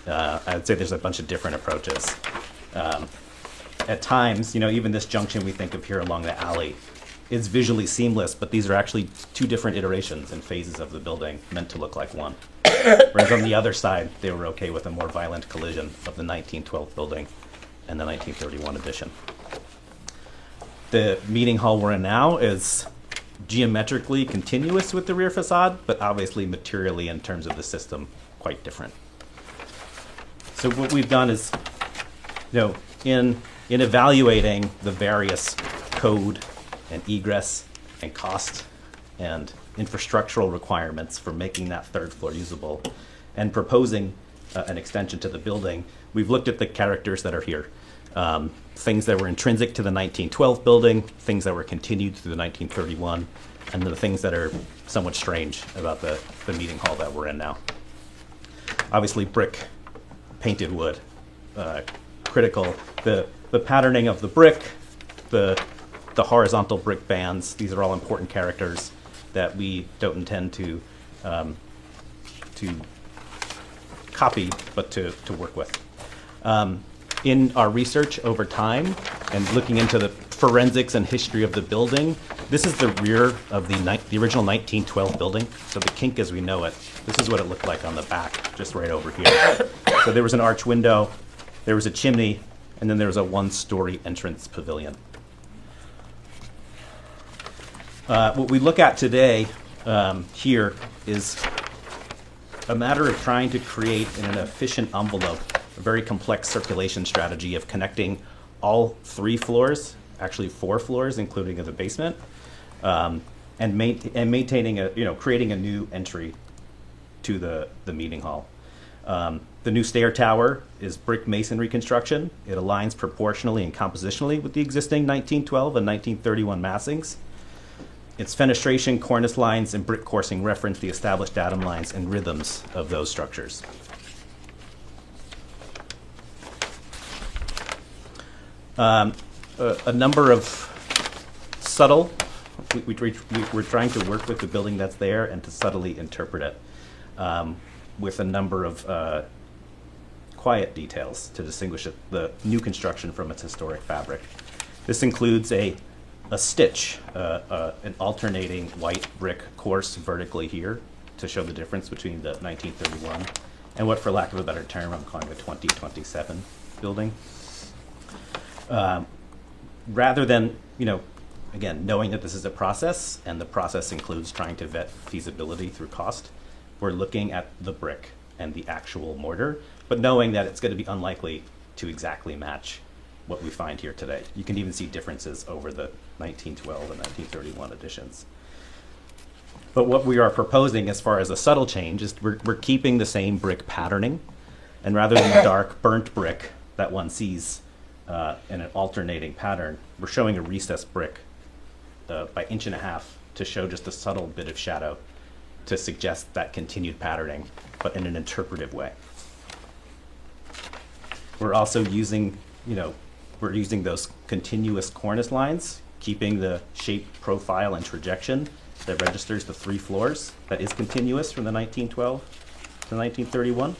I would say there's a bunch of different approaches. At times, you know, even this junction we think of here along the alley is visually seamless, but these are actually two different iterations and phases of the building meant to look like one. Whereas on the other side, they were okay with a more violent collision of the 1912 building and the 1931 addition. The meeting hall we're in now is geometrically continuous with the rear facade, but obviously materially in terms of the system, quite different. So what we've done is, you know, in evaluating the various code and egress and cost and infrastructural requirements for making that third floor usable and proposing an extension to the building, we've looked at the characters that are here. Things that were intrinsic to the 1912 building, things that were continued through the 1931, and the things that are somewhat strange about the meeting hall that we're in now. Obviously, brick, painted wood, critical. The patterning of the brick, the horizontal brick bands, these are all important characters that we don't intend to copy, but to work with. In our research over time and looking into the forensics and history of the building, this is the rear of the original 1912 building. So the kink as we know it, this is what it looked like on the back, just right over here. So there was an arch window, there was a chimney, and then there was a one-story entrance pavilion. What we look at today here is a matter of trying to create in an efficient envelope a very complex circulation strategy of connecting all 3 floors, actually 4 floors, including the basement, and maintaining creating a new entry to the meeting hall. The new stair tower is brick masonry construction. It aligns proportionally and compositionally with the existing 1912 and 1931 massings. Its fenestration, cornice lines, and brick coursing reference the established datum lines and rhythms of those structures. A number of subtle, we're trying to work with the building that's there and to subtly interpret it with a number of quiet details to distinguish the new construction from its historic fabric. This includes a stitch, an alternating white brick course vertically here to show the difference between the 1931 and what, for lack of a better term, I'm calling the 2027 building. Rather than, again, knowing that this is a process and the process includes trying to vet feasibility through cost, we're looking at the brick and the actual mortar, but knowing that it's going to be unlikely to exactly match what we find here today. You can even see differences over the 1912 and 1931 editions. But what we are proposing as far as a subtle change is we're keeping the same brick patterning, and rather than the dark burnt brick that one sees in an alternating pattern, we're showing a recessed brick by 1.5 inches to show just a subtle bit of shadow to suggest that continued patterning, but in an interpretive way. We're also using, we're using those continuous cornice lines, keeping the shape, profile, and projection that registers the 3 floors that is continuous from the 1912 to 1931.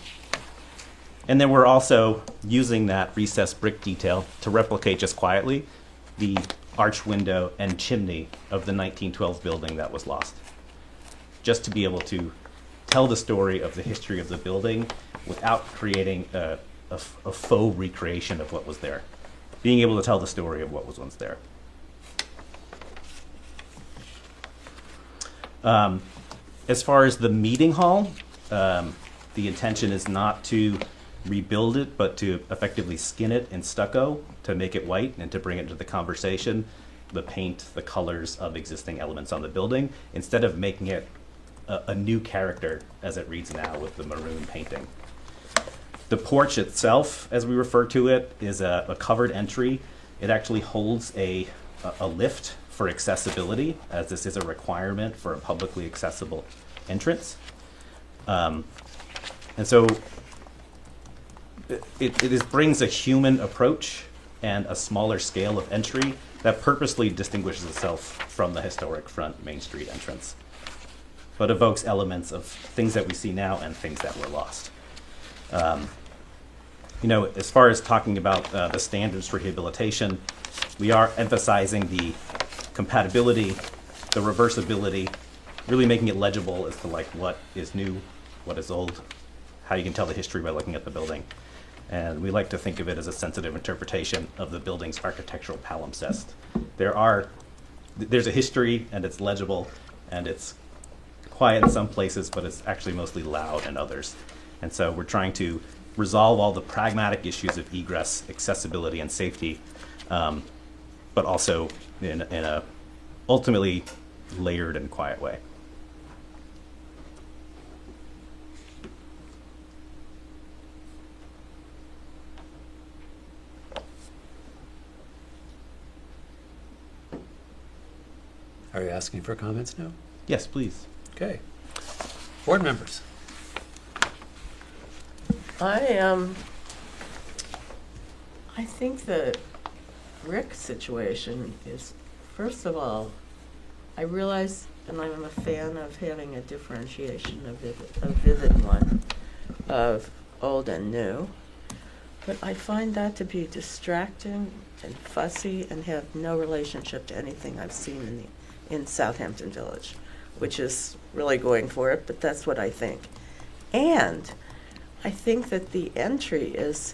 And then we're also using that recessed brick detail to replicate just quietly the arch window and chimney of the 1912 building that was lost. Just to be able to tell the story of the history of the building without creating a faux recreation of what was there. Being able to tell the story of what was once there. As far as the meeting hall, the intention is not to rebuild it, but to effectively skin it in stucco to make it white and to bring it into the conversation, the paint, the colors of existing elements on the building, instead of making it a new character as it reads now with the maroon painting. The porch itself, as we refer to it, is a covered entry. It actually holds a lift for accessibility, as this is a requirement for a publicly accessible entrance. And so it brings a human approach and a smaller scale of entry that purposely distinguishes itself from the historic front Main Street entrance, but evokes elements of things that we see now and things that were lost. As far as talking about the standards for rehabilitation, we are emphasizing the compatibility, the reversibility, really making it legible as to like what is new, what is old, how you can tell the history by looking at the building. And we like to think of it as a sensitive interpretation of the building's architectural palimpsest. There's a history, and it's legible, and it's quiet in some places, but it's actually mostly loud in others. And so we're trying to resolve all the pragmatic issues of egress, accessibility, and safety, but also in a ultimately layered and quiet way. Are you asking for comments now? Yes, please. Okay. Board members. I think the brick situation is, first of all, I realize, and I'm a fan of having a differentiation, a vivid one, of old and new, but I find that to be distracting and fussy and have no relationship to anything I've seen in Southampton Village, which is really going for it, but that's what I think. And I think that the entry is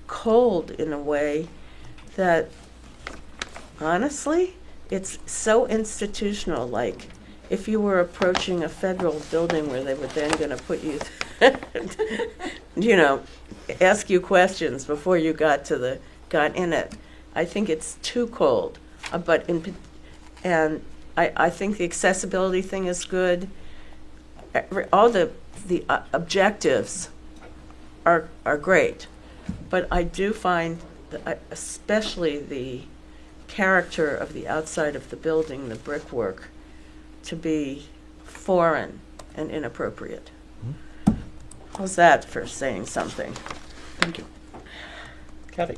cold in a way that, honestly, it's so institutional. Like, if you were approaching a federal building where they were then going to put you, ask you questions before you got in it. I think it's too cold. And I think the accessibility thing is good. All the objectives are great, but I do find that especially the character of the outside of the building, the brickwork, to be foreign and inappropriate. Mm-hmm. How's that for saying something? Thank you. Kathy?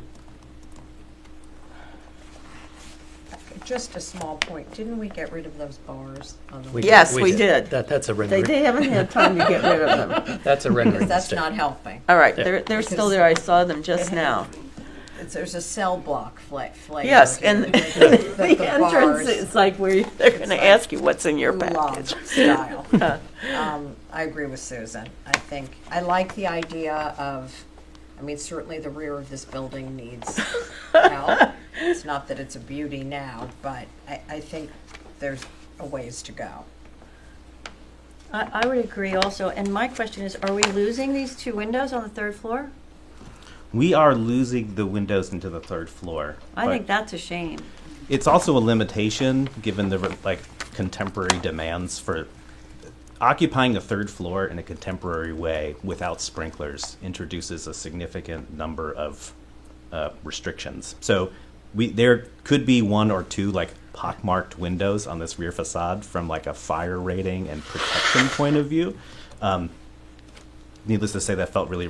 Just a small point. Didn't we get rid of those bars on the? Yes, we did. That's a rendering. They haven't had time to get rid of them. That's a rendering. Because that's mistake. not helping. All right, Yeah. they're still there. I saw them just now. There's a cell block flavor. Yes, and the the entrance bars, is like where they're going like to ask you what's in your love package. style. I agree with Susan. I like the idea of, certainly the rear of this building needs help. It's not that it's a beauty now, but I think there's a ways to go. I would agree also. And my question is, are we losing these two windows on the third floor? We are losing the windows into the third floor. I but think that's a shame. it's also a limitation given the contemporary demands for occupying the third floor in a contemporary way without sprinklers introduces a significant number of restrictions. So there could be one or two pockmarked windows on this rear facade from a fire rating and protection point of view. Needless to say, that felt really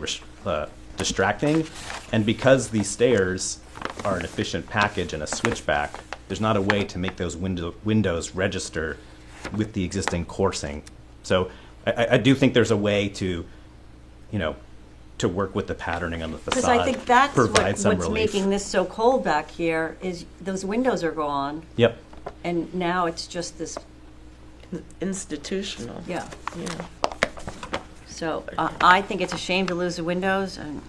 distracting. And because these stairs are an efficient package and a switchback, there's not a way to make those windows register with the existing coursing. So I do think there's a way to work with the patterning on the facade. Because I think that's provide some what's relief. making this so cold back here is those windows are gone, Yep. and now it's just this, Institutional. yeah. Yeah. So I think it's a shame to lose the windows, and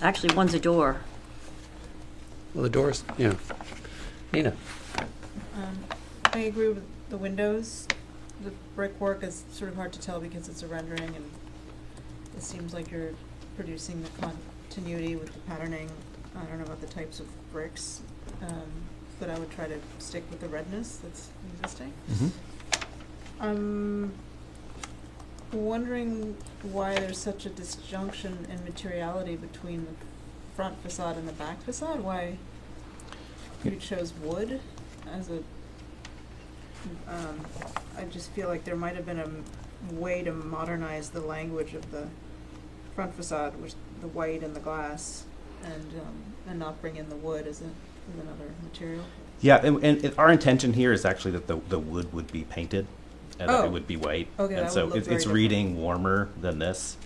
actually, one's a door. Well, the doors, yeah. Nina? I agree with the windows. The brickwork is sort of hard to tell because it's a rendering, and it seems like you're producing the continuity with the patterning. I don't know about the types of bricks, but I would try to stick with the redness that's existing. Mm-hmm. I'm wondering why there's such a disjunction in materiality between the front facade and the back facade. Why you chose wood as a I just feel like there might have been a way to modernize the language of the front facade, which the white and the glass, and not bring in the wood as another material. Yeah, and our intention here is actually that the wood would be painted, and that Oh. it would be white. Okay, and that so would look it's very reading warmer than this.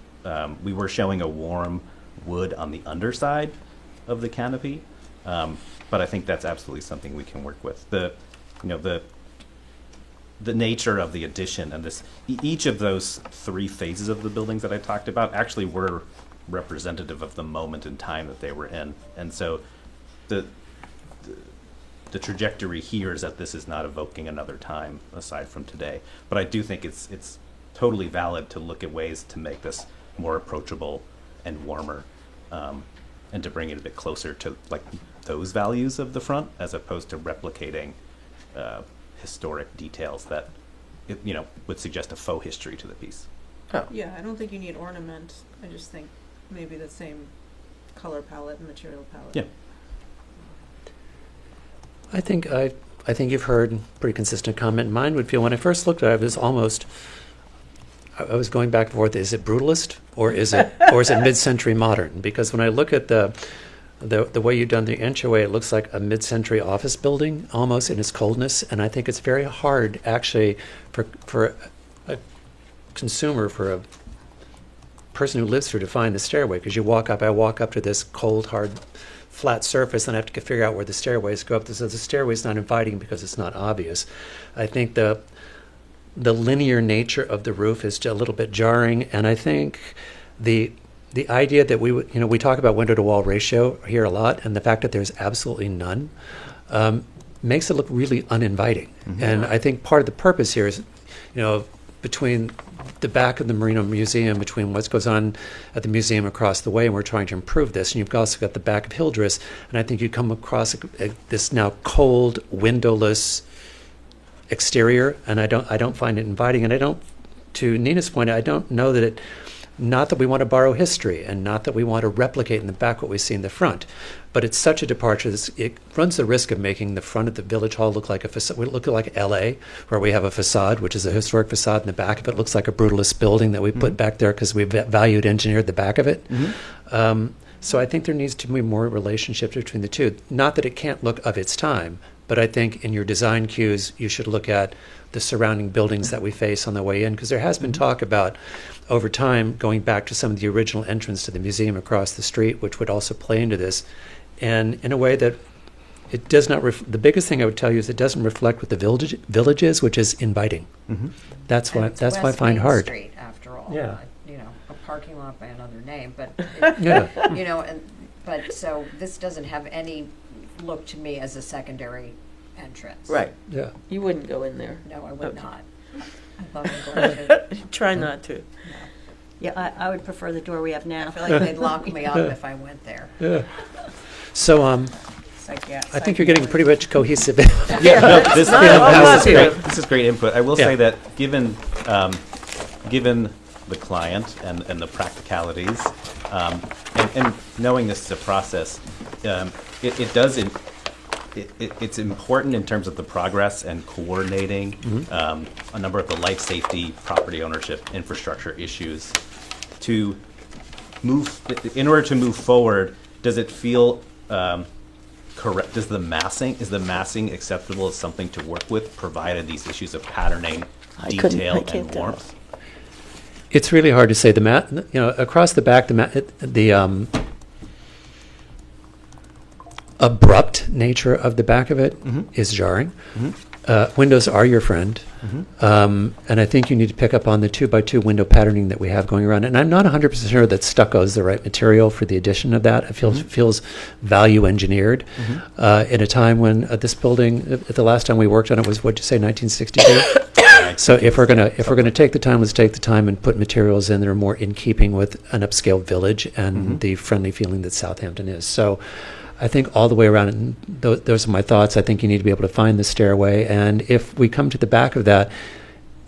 We were showing a warm wood on the underside of the canopy, but I think that's absolutely something we can work with. The nature of the addition and this, each of those three phases of the buildings that I talked about actually were representative of the moment in time that they were in, and so the trajectory here is that this is not evoking another time aside from today. But I do think it's totally valid to look at ways to make this more approachable and warmer, and to bring it a bit closer to like those values of the front, as opposed to replicating historic details that would suggest a faux history to the piece. Oh, Yeah, I don't think you need ornament. I just think maybe the same color palette and material palette. Yeah. I think you've heard pretty consistent comment. Mine would feel, when I first looked at it, I was going back and forth. Is it brutalist or is it mid-century modern? Because when I look at the way you've done the entryway, it looks like a mid-century office building almost in its coldness, and I think it's very hard actually for a consumer, for a person who lives through, to find the stairway, because I walk up to this cold, hard, flat surface, and I have to figure out where the stairways go up. So the stairway's not inviting because it's not obvious. I think the linear nature of the roof is a little bit jarring, and I think the idea that we talk about window to wall ratio here a lot, and the fact that there's absolutely none makes it look really uninviting. Mm-hmm. And I think part of the purpose here is, between the back of the Marino Museum, between what goes on at the museum across the way, and we're trying to improve this. And you've also got the back of Hildreth, and I think you come across this now cold, windowless exterior, and I don't find it inviting. And to Nina's point, I don't know that not that we want to borrow history, and not that we want to replicate in the back what we see in the front, but it's such a departure. It runs the risk of making the front of the Village Hall look like a facade. We look like L.A., where we have a facade, which is a historic facade, and the back of it looks like a brutalist building that we put back there because we valued engineered the back of it. Mm-hmm. So I think there needs to be more relationship between the two. Not that it can't look of its time, but I think in your design cues, you should look at the surrounding buildings that we face on the way in, because there has been talk about, over time, going back to some of the original entrance to the museum across the street, which would also play into this, and in a way that it does not. The biggest thing I would tell you is it doesn't reflect what the village is, which is inviting. Mm-hmm. That's And why it's I West find Main hard. Street, after all. Yeah. A parking lot by another name, but Yeah. but so this doesn't have any look to me as a secondary entrance. right. Yeah. You wouldn't go in there. No, I would Okay. not. I love going to. Try not to. Yeah, I would prefer the door we have now. I feel like they'd lock me up if I went there. Yeah. So I think you're getting pretty much cohesive. Yeah, no, this almost is great. here. This is great input. I will Yeah. say that given the client and the practicalities, and knowing this is a process, it's important in terms of the progress and coordinating a number of the life safety, property ownership, infrastructure issues to move. In order to move forward, does it feel correct? Is the massing acceptable as something to work with, provided these issues of patterning, I detail, can't and tell. warmth? It's really hard to say. Across the back, the abrupt nature of the back of it is jarring. Windows are your friend, and I think you need to pick up on the 2x2 window patterning that we have going around. And I'm not 100% sure that stucco is the right material for the addition of that. It feels value engineered in a time when this building, the last time we worked on it was, what'd you say, 1962? So if we're gonna take the time, let's take the time and put materials in that are more in keeping with an upscale village and the friendly feeling that Southampton is. So I think all the way around, and those are my thoughts. I think you need to be able to find the stairway, and if we come to the back of that,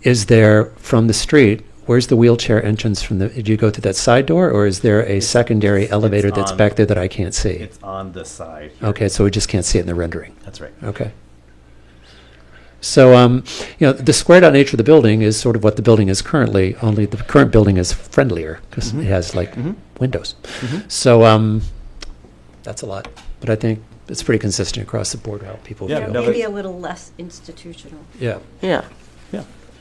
is there from the street? Where's the wheelchair entrance from the? Do you go through that side door, or is there a secondary elevator that's back there that I can't see? It's on the side here. Okay, so we just can't see it in the rendering. That's right. Okay. So, the squared out nature of the building is sort of what the building is currently, only the current building is friendlier because it has windows. So, that's a lot. But I think it's pretty consistent across the board how people Yeah, feel. no, Maybe a little less institutional. Yeah. Yeah.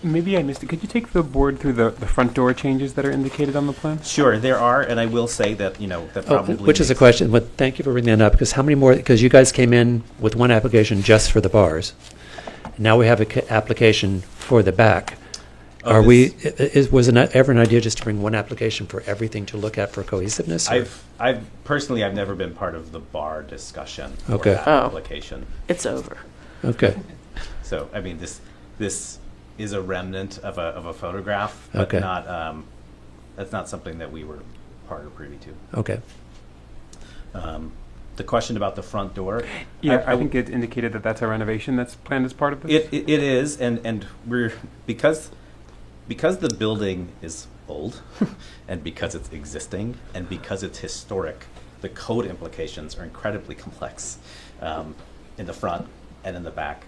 Maybe I missed it. Could you take the board through the front door changes that are indicated on the plan? Sure, there are, and I will say that, that probably Which is a makes- question, but thank you for bringing that up, because how many more, because you guys came in with one application just for the bars. Now we have an application for the back. Oh, Are we, this- was it ever an idea just to bring one application for everything to look at for cohesiveness? or- I've personally, I've never been part of the bar discussion for Okay. that Oh. application. It's over. Okay, So, I mean, this is a remnant of a photograph, but Okay. not, that's not something that we were part or privy to. okay. The question about the front door. Yeah, I think it indicated that that's a renovation that's planned as part of this. It is, and we're, because the building is old, and because it's existing, and because it's historic, the code implications are incredibly complex in the front and in the back.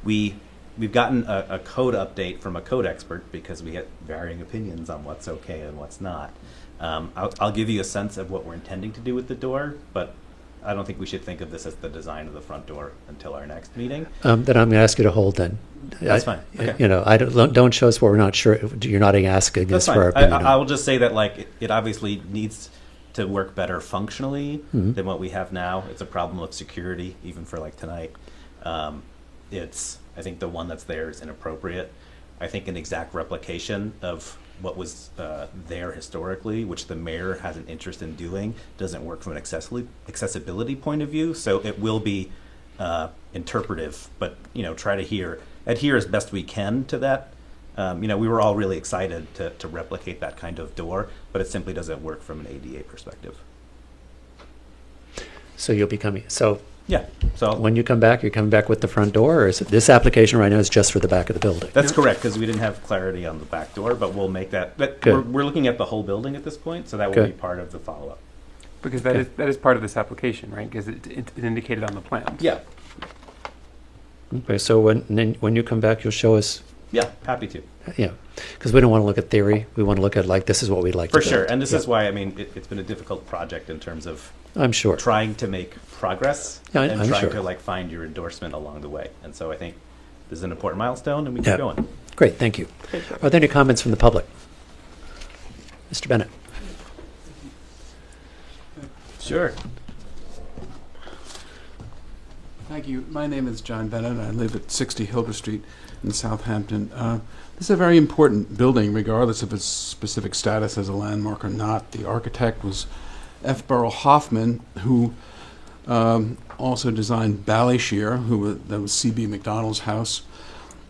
We've gotten a code update from a code expert because we get varying opinions on what's okay and what's not. I'll give you a sense of what we're intending to do with the door, but I don't think we should think of this as the design of the front door until our next meeting. Then I'm going to ask you to hold then. That's fine. Okay. I don't show us what we're not sure, you're not asking That's us for our fine. opinion. I will just say that it obviously needs to work better functionally than what we have now. It's a problem of security, even for tonight. I think the one that's there is inappropriate. I think an exact replication of what was there historically, which the mayor has an interest in doing, doesn't work from an accessibility point of view. So it will be interpretive, but try to adhere as best we can to that. We were all really excited to replicate that kind of door, but it simply doesn't work from an ADA perspective. So you'll be coming, so Yeah. So when you come back, you're coming back with the front door, or is it, this application right now is just for the back of the building? that's correct, because we didn't have clarity on the back door, but we'll make that. But Good. we're looking at the whole building at this point, so that will Good. be part of the follow-up. Because that is part of this application, right? Because it's indicated on the plan. Yeah. Okay, so when you come back, you'll show us, Yeah. Happy to. yeah, because we don't want to look at theory, we want to look at this is what we'd like to For build. sure. And this Yeah. is why, it's been a difficult project in terms of I'm sure. trying to make progress Yeah, and I'm trying sure. to find your endorsement along the way. And so I think this is an important milestone, and we Yeah. keep going. Great, thank you. Are there any comments from the public? Mr. Bennett? Sure. Thank you. My name is John Bennett. I live at 60 Hilbert Street in Southampton. This is a very important building, regardless of its specific status as a landmark or not. The architect was F. Burrell Hoffman, who also designed Ballyshear, that was C.B. McDonald's house.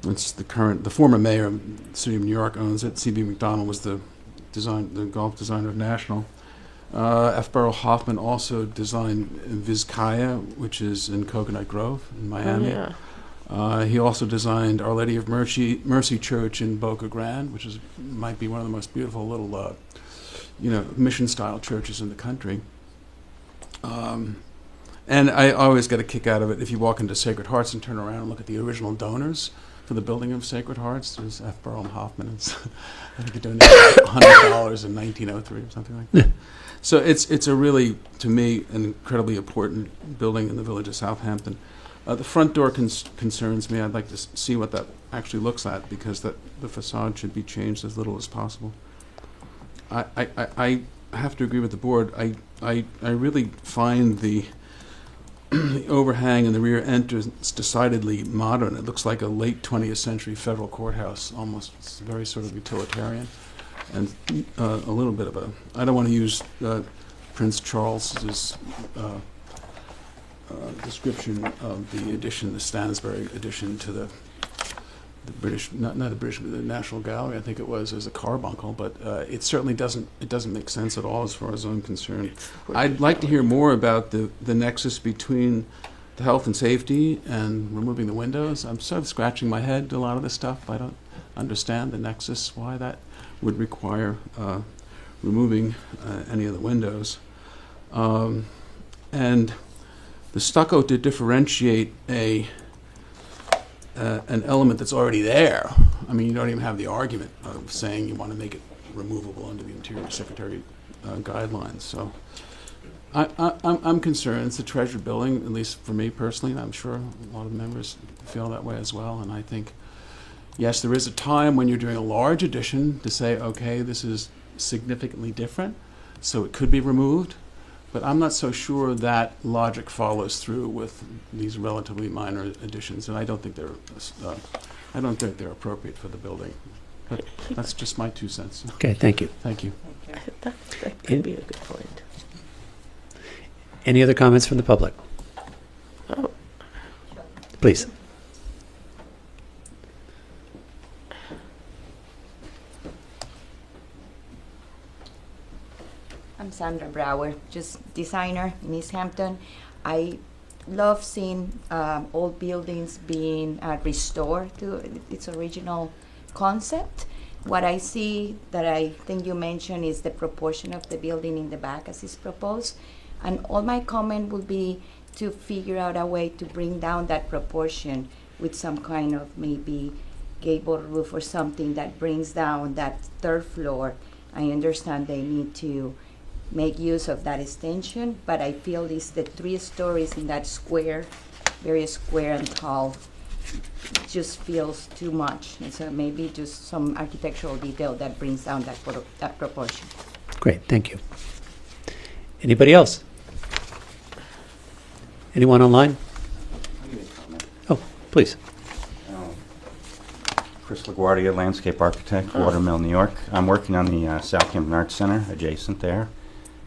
It's the former mayor of the city of New York owns it. C.B. McDonald was the golf designer of National. F. Burrell Hoffman also designed Vizcaya, which is in Coconut Grove in Miami. Oh, yeah. He also designed Our Lady of Mercy Church in Boca Grande, which might be one of the most beautiful little, mission-style churches in the country. And I always get a kick out of it if you walk into Sacred Hearts and turn around and look at the original donors for the building of Sacred Hearts. There's F. Burrell Hoffman. I think he donated $100 in 1903 or something like that. So it's a really, to me, an incredibly important building in the village of Southampton. The front door concerns me. I'd like to see what that actually looks like, because the facade should be changed as little as possible. I have to agree with the board. I really find the overhang in the rear entrance decidedly modern. It looks like a late 20th century federal courthouse, almost. It's very sort of utilitarian. And a little bit of I don't want to use Prince Charles's description of the addition, the Stansbury addition to the British, not the British, but the National Gallery, I think it was, as a carbuncle, but it certainly doesn't make sense at all as far as I'm concerned. I'd like to hear more about the nexus between the health and safety and removing the windows. I'm sort of scratching my head to a lot of this stuff. I don't understand the nexus, why that would require removing any of the windows. And the stucco to differentiate a an element that's already there. I mean, you don't even have the argument of saying you want to make it removable under the Interior Secretary guidelines. So I'm concerned. It's a treasured building, at least for me personally, and I'm sure a lot of members feel that way as well. And I think, yes, there is a time when you're doing a large addition to say, okay, this is significantly different, so it could be removed. But I'm not so sure that logic follows through with these relatively minor additions, and I don't think they're appropriate for the building. But that's just my 2 cents. Okay, thank you. Thank you. That could be a good point. Any other comments from the public? Oh. Please. I'm Sandra Brower, just designer in East Hampton. I love seeing old buildings being restored to its original concept. What I see that I think you mentioned is the proportion of the building in the back as is proposed. And all my comment would be to figure out a way to bring down that proportion with some kind of maybe gable roof or something that brings down that third floor. I understand they need to make use of that extension, but I feel it's the 3 stories in that square, very square and tall, just feels too much. And so maybe just some architectural detail that brings down that proportion. Great, thank you. Anybody else? Anyone online? Oh, please. Chris LaGuardia, landscape architect, Watermill, New York. I'm working on the Southampton Arts Center adjacent there.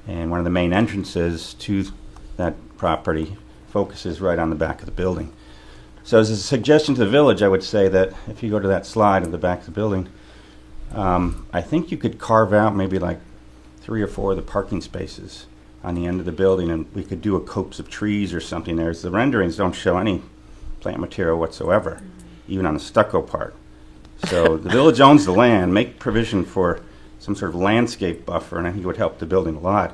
And one of the main entrances to that property focuses right on the back of the building. So as a suggestion to the village, I would say that if you go to that slide of the back of the building, I think you could carve out maybe like 3 or 4 of the parking spaces on the end of the building, and we could do a copse of trees or something there. The renderings don't show any plant material whatsoever, even on the stucco part. So the village owns the land. Make provision for some sort of landscape buffer, and I think it would help the building a lot.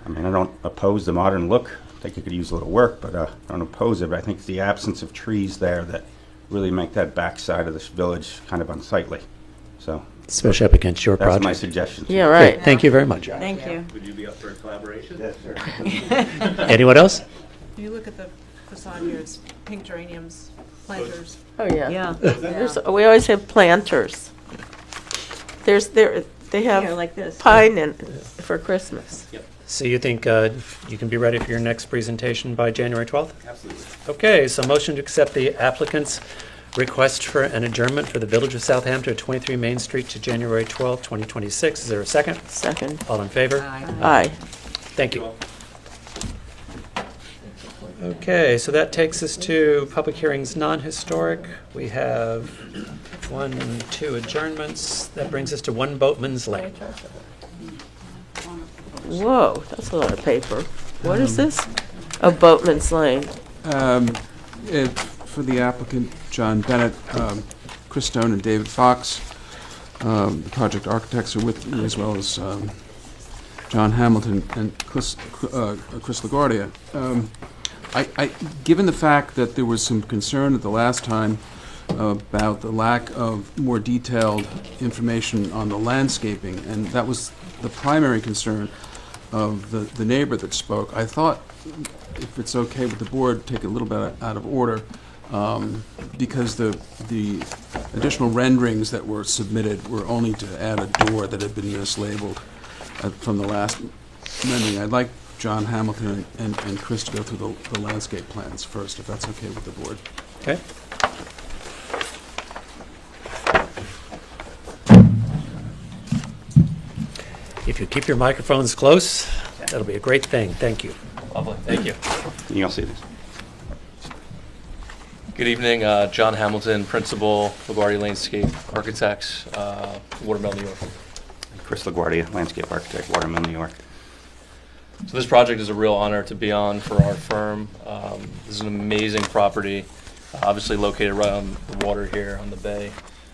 I mean, I don't oppose the modern look. I think it could use a little work, but I don't oppose it. But I think it's the absence of trees there that really make that backside of this village kind of unsightly. So Especially up against your that's project. my suggestion. Yeah, right. Great, thank you very much. Thank you. Would you be up for a collaboration? Yes, sir. Anyone else? If you look at the facade here, it's pink geraniums, planters. Oh, yeah. Yeah. We always have planters. They Here, have like this. pine in for Christmas. So you think you can be ready for your next presentation by January 12th? Absolutely. Okay, so motion to accept the applicant's request for an adjournment for the Village of Southampton at 23 Main Street to January 12th, 2026. Is there a second? Second. All in favor? Aye. Thank you. Okay, so that takes us to public hearings non-historic. We have 1 and 2 adjournments. That brings us to 1 Boatman's Lane. Whoa, that's a lot of paper. What is this? A Boatman's Lane. For the applicant, John Bennett, Chris Stone, and David Fox, the project architects are with me, as well as John Hamilton and Chris LaGuardia. Given the fact that there was some concern at the last time about the lack of more detailed information on the landscaping, and that was the primary concern of the neighbor that spoke, I thought, if it's okay with the board, take it a little bit out of order, because the additional renderings that were submitted were only to add a door that had been mislabeled from the last rendering. I'd like John Hamilton and Chris to go through the landscape plans first, if that's okay with the board. Okay. If you keep your microphones close, that'll be a great thing. Thank you. Lovely. Thank you. You all see this? Good evening, John Hamilton, Principal, LaGuardia Landscape Architects, Watermill, New York. Chris LaGuardia, landscape architect, Watermill, New York. So this project is a real honor to be on for our firm. This is an amazing property, obviously located right on the water here on the bay.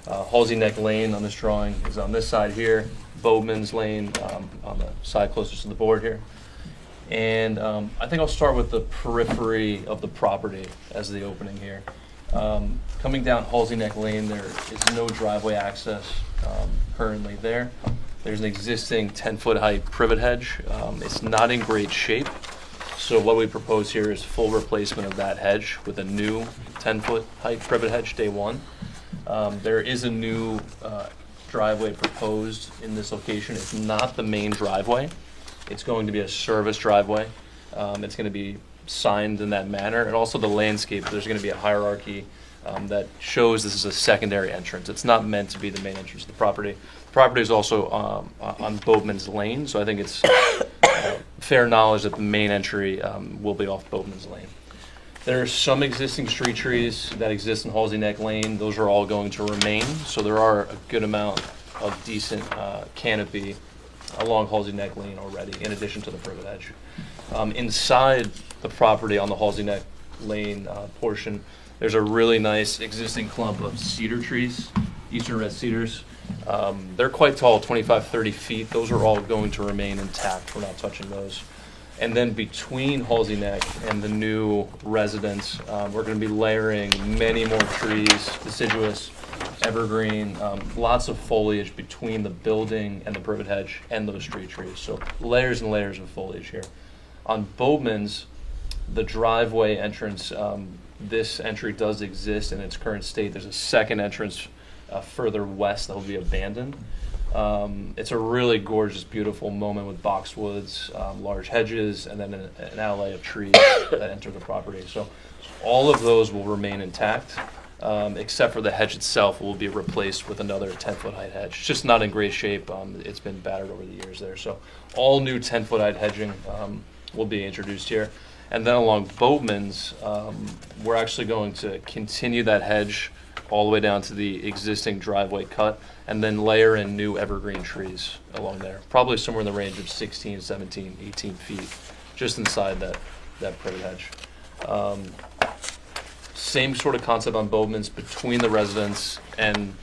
Halsey Neck Lane on this drawing is on this side here. Bowman's Lane on the side closest to the board here. And I think I'll start with the periphery of the property as the opening here. Coming down Halsey Neck Lane, there is no driveway access currently there. There's an existing 10-foot height privet hedge. It's not in great shape, so what we propose here is full replacement of that hedge with a new 10-foot height privet hedge day one. There is a new driveway proposed in this location. It's not the main driveway. It's going to be a service driveway. It's going to be signed in that manner, and also the landscape, there's going to be a hierarchy that shows this is a secondary entrance. It's not meant to be the main entrance to the property. The property is also on Boatman's Lane, so I think it's fair knowledge that the main entry will be off Boatman's Lane. There are some existing street trees that exist in Halsey Neck Lane. Those are all going to remain, so there are a good amount of decent canopy along Halsey Neck Lane already, in addition to the privet hedge. Inside the property on the Halsey Neck Lane portion, there's a really nice existing clump of cedar trees, eastern red cedars. They're quite tall, 25, 30 feet. Those are all going to remain intact. We're not touching those. And then between Halsey Neck and the new residence, we're going to be layering many more trees, deciduous, evergreen, lots of foliage between the building and the privet hedge and those street trees. So layers and layers of foliage here. On Boatman's, the driveway entrance, this entry does exist in its current state. There's a second entrance further west that will be abandoned. It's a really gorgeous, beautiful moment with boxwoods, large hedges, and then an alley of trees that enter the property. So all of those will remain intact, except for the hedge itself will be replaced with another 10-foot height hedge. It's just not in great shape. It's been battered over the years there. So all new 10-foot height hedging will be introduced here. And then along Boatman's, we're actually going to continue that hedge all the way down to the existing driveway cut, and then layer in new evergreen trees along there, probably somewhere in the range of 16, 17, 18 feet, just inside that privet hedge. Same sort of concept on Boatman's. Between the residence and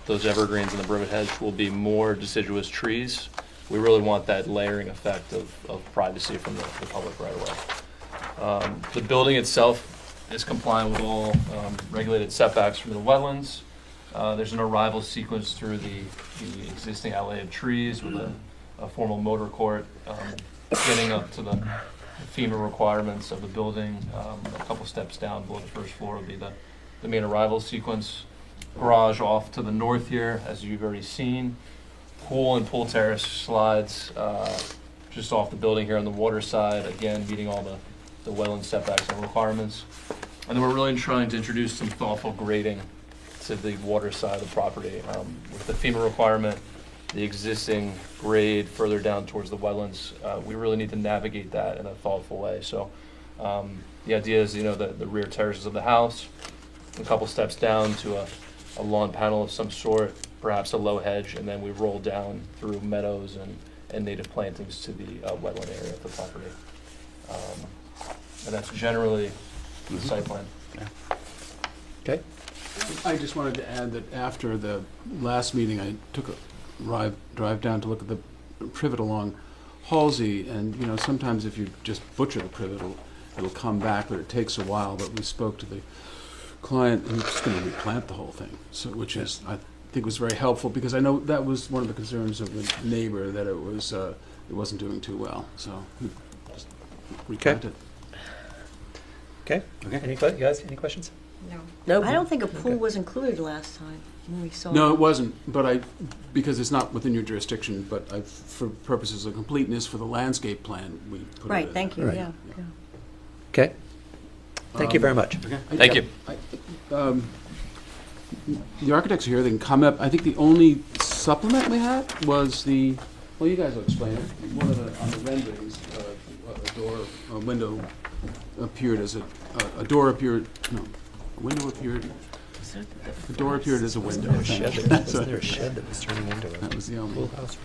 those evergreens in the privet hedge will be more deciduous trees. We really want that layering effect of privacy from the public right away. The building itself is compliant with all regulated setbacks from the wetlands. There's an arrival sequence through the existing alley of trees with a formal motor court, getting up to the FEMA requirements of the building. A couple steps down below the first floor will be the main arrival sequence. Garage off to the north here, as you've already seen. Pool and pool terrace slides just off the building here on the water side, again meeting all the wetland setbacks and requirements. And then we're really trying to introduce some thoughtful grading to the water side of the property. With the FEMA requirement, the existing grade further down towards the wetlands, we really need to navigate that in a thoughtful way. So the idea is, the rear terraces of the house, a couple steps down to a lawn panel of some sort, perhaps a low hedge, and then we roll down through meadows and native plantings to the wetland area of the property. And that's generally the site plan. Okay. I just wanted to add that after the last meeting, I took a drive down to look at the privet along Halsey, and sometimes if you just butcher the privet, it'll come back, but it takes a while. But we spoke to the client, and he's just going to replant the whole thing, so which is I think was very helpful, because I know that was one of the concerns of the neighbor, that it wasn't doing too well. So we just replanted. Okay. Any questions? No. Nope. I don't think a pool was included last time when we saw. No, it wasn't, but because it's not within your jurisdiction, but for purposes of completeness for the landscape plan, we put it Right, in. thank you, Right. yeah. Okay. Thank you very much. Thank you. The architects are here, they can comment. I think the only supplement we had was you guys will explain it. One of on the renderings, a window appeared as a door appeared, no, a window appeared, the door appeared as a window. Wasn't there a shed that was turning into a That was the only. pool house?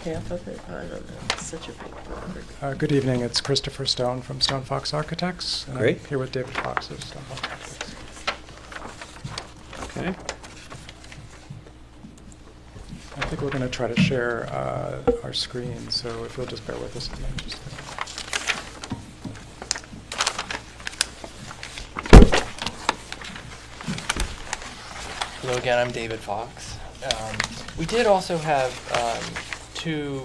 Yeah, I thought that, I don't know, it's such a big property. Good evening, it's Christopher Stone from Stone Fox Architects. And Great. I'm here with David Fox of Stone Fox Architects. Okay. I think we're going to try to share our screen, so if you'll just bear with us a minute. Just a minute. Hello again, I'm David Fox. We did also have two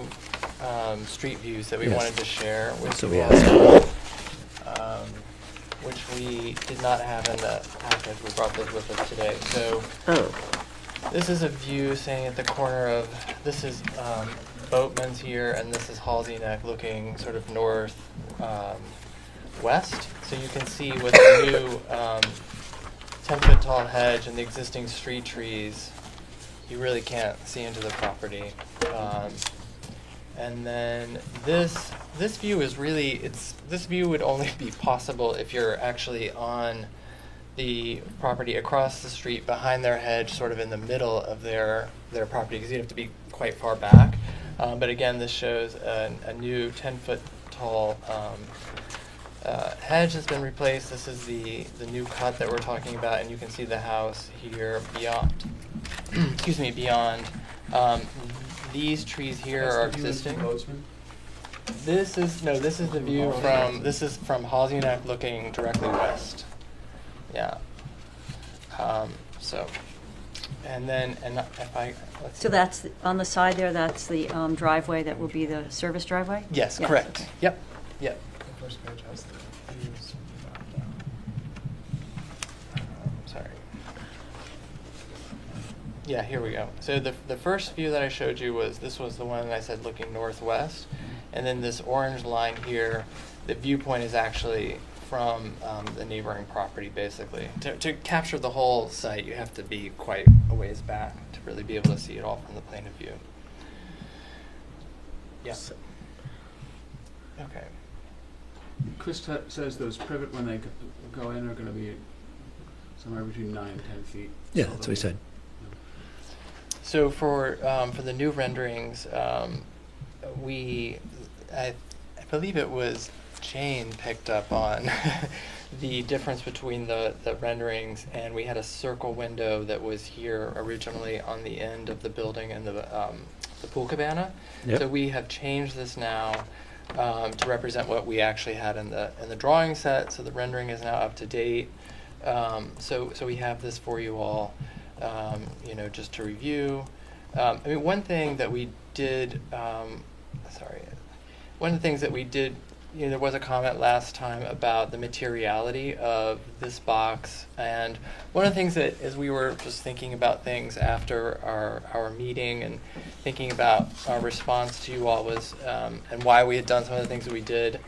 street views that we Yes. wanted to share with So you we all, which we did not have in the package. We brought those with us today. So this is a view saying at the corner of, this is Boatman's here, and this is Halsey Neck looking sort of north west. So you can see with the new 10-foot tall hedge and the existing street trees, you really can't see into the property. And then this view is really, this view would only be possible if you're actually on the property across the street behind their hedge, sort of in the middle of their property, because you'd have to be quite far back. But again, this shows a new 10-foot tall hedge has been replaced. This is the new cut that we're talking about, and you can see the house here beyond. Excuse me, beyond. These trees here are existing. This is the view from, this is from Halsey Neck looking directly west. Yeah. So, and then, and if I, let's So see. that's, on the side there, that's the driveway that will be the service driveway? Yes, correct. okay. Yep, yep. The first page has the views. Sorry. Yeah, here we go. So the first view that I showed you was, this was the one I said looking northwest. And then this orange line here, the viewpoint is actually from the neighboring property, basically. To capture the whole site, you have to be quite a ways back to really be able to see it all from the plane of view. Yes. Okay. Chris says those privet, when they go in, are going to be somewhere between 9 and 10 feet. Yeah, that's what he said. So for the new renderings, I believe it was Jane picked up on the difference between the renderings, and we had a circle window that was here originally on the end of the building and the pool cabana. Yep. So we have changed this now to represent what we actually had in the drawing set. So the rendering is now up to date. So we have this for you all, just to review. I mean, one thing that we did, one of the things that we did, there was a comment last time about the materiality of this box, and one of the things that, as we were just thinking about things after our meeting and thinking about our response to you all was, and why we had done some of the things that we did,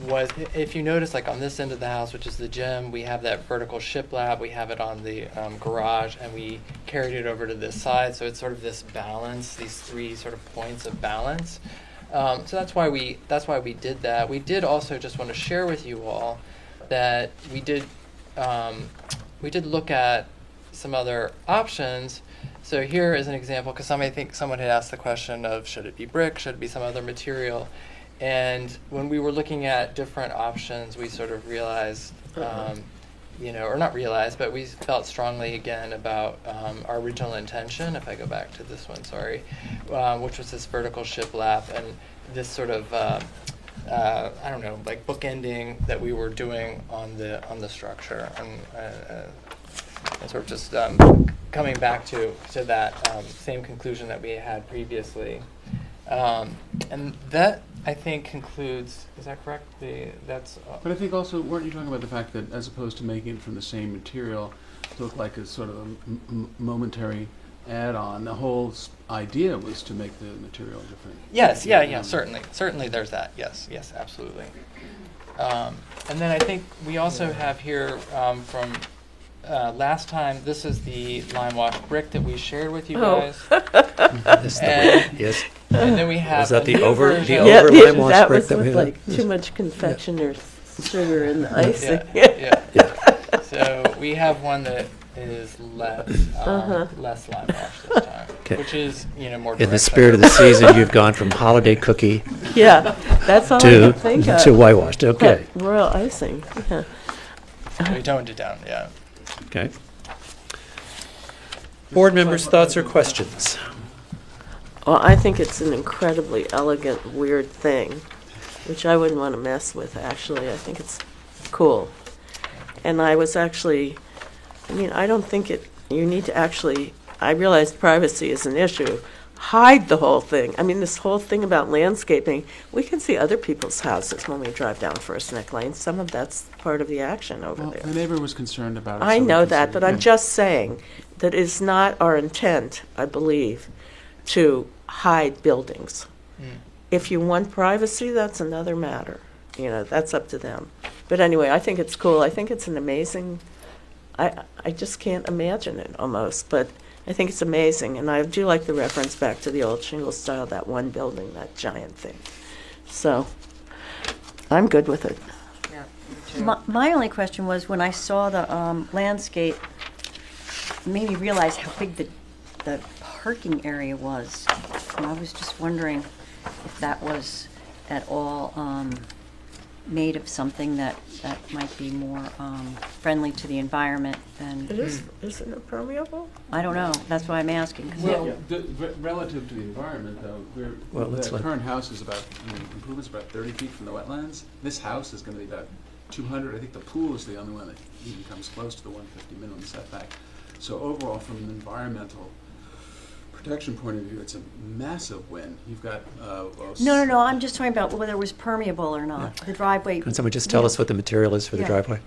was, if you notice, like on this end of the house, which is the gym, we have that vertical shiplap, we have it on the garage, and we carried it over to this side, so it's sort of this balance, these three sort of points of balance. So that's why we did that. We did also just want to share with you all that we did look at some other options. So here is an example, because I think someone had asked the question of, should it be brick, should it be some other material? And when we were looking at different options, we sort of realized, or not realized, but we felt strongly again about our original intention, if I go back to this one, sorry, which was this vertical shiplap and this sort of, like bookending that we were doing on the structure, and sort of just coming back to that same conclusion that we had previously. And that, I think, concludes, is that correct? But I think also, weren't you talking about the fact that as opposed to making it from the same material to look like a sort of a momentary add-on, the whole idea was to make the material different? Yes, yeah, certainly there's that, yes, absolutely. And then I think we also have here from last time, this is the lime wash brick that we shared with you guys. Yes. And then we have Was that the new over version. lime wash that brick was that we with had? like too much confectioner's sugar in the icing. Yeah. So we have one that is less less lime wash this time, which is more. In the spirit of the season, you've gone from holiday cookie. Yeah, that's all I to could think of. to whitewashed. Okay. Royal icing. Yeah. We toned it down. Yeah. Okay. Board members' thoughts or questions? Well, I think it's an incredibly elegant, weird thing, which I wouldn't want to mess with, actually. I think it's cool. And I was actually, I don't think it you need to actually, I realize privacy is an issue, hide the whole thing. I mean, this whole thing about landscaping, we can see other people's houses when we drive down First Neck Lane. Some of that's part of the action over Well, there. the neighbor was concerned about it. I so we know that, considered- but I'm yeah. just saying that it's not our intent, I believe, to hide buildings. If you want privacy, that's another matter. You know, that's up to them. But anyway, I think it's cool. I think it's an amazing, I just can't imagine it almost, but I think it's amazing. And I do like the reference back to the old shingle style, that one building, that giant thing. So I'm good with it. Yeah, me too. My only question was, when I saw the landscape, it made me realize how big the parking area was. And I was just wondering if that was at all made of something that might be more friendly to the environment than... It is, isn't it permeable? I don't know. That's why I'm asking. 'Cause Well, relative to the environment, though, the current house is about, improvement's about 30 feet from the wetlands. This house is going to be about 200. I think the pool is the only one that even comes close to the 150 minimum setback. So overall, from an environmental protection point of view, it's a massive win. You've got... No. I'm just talking about whether it was permeable or not. The driveway... Can someone just tell us what the material is for the Yeah. driveway?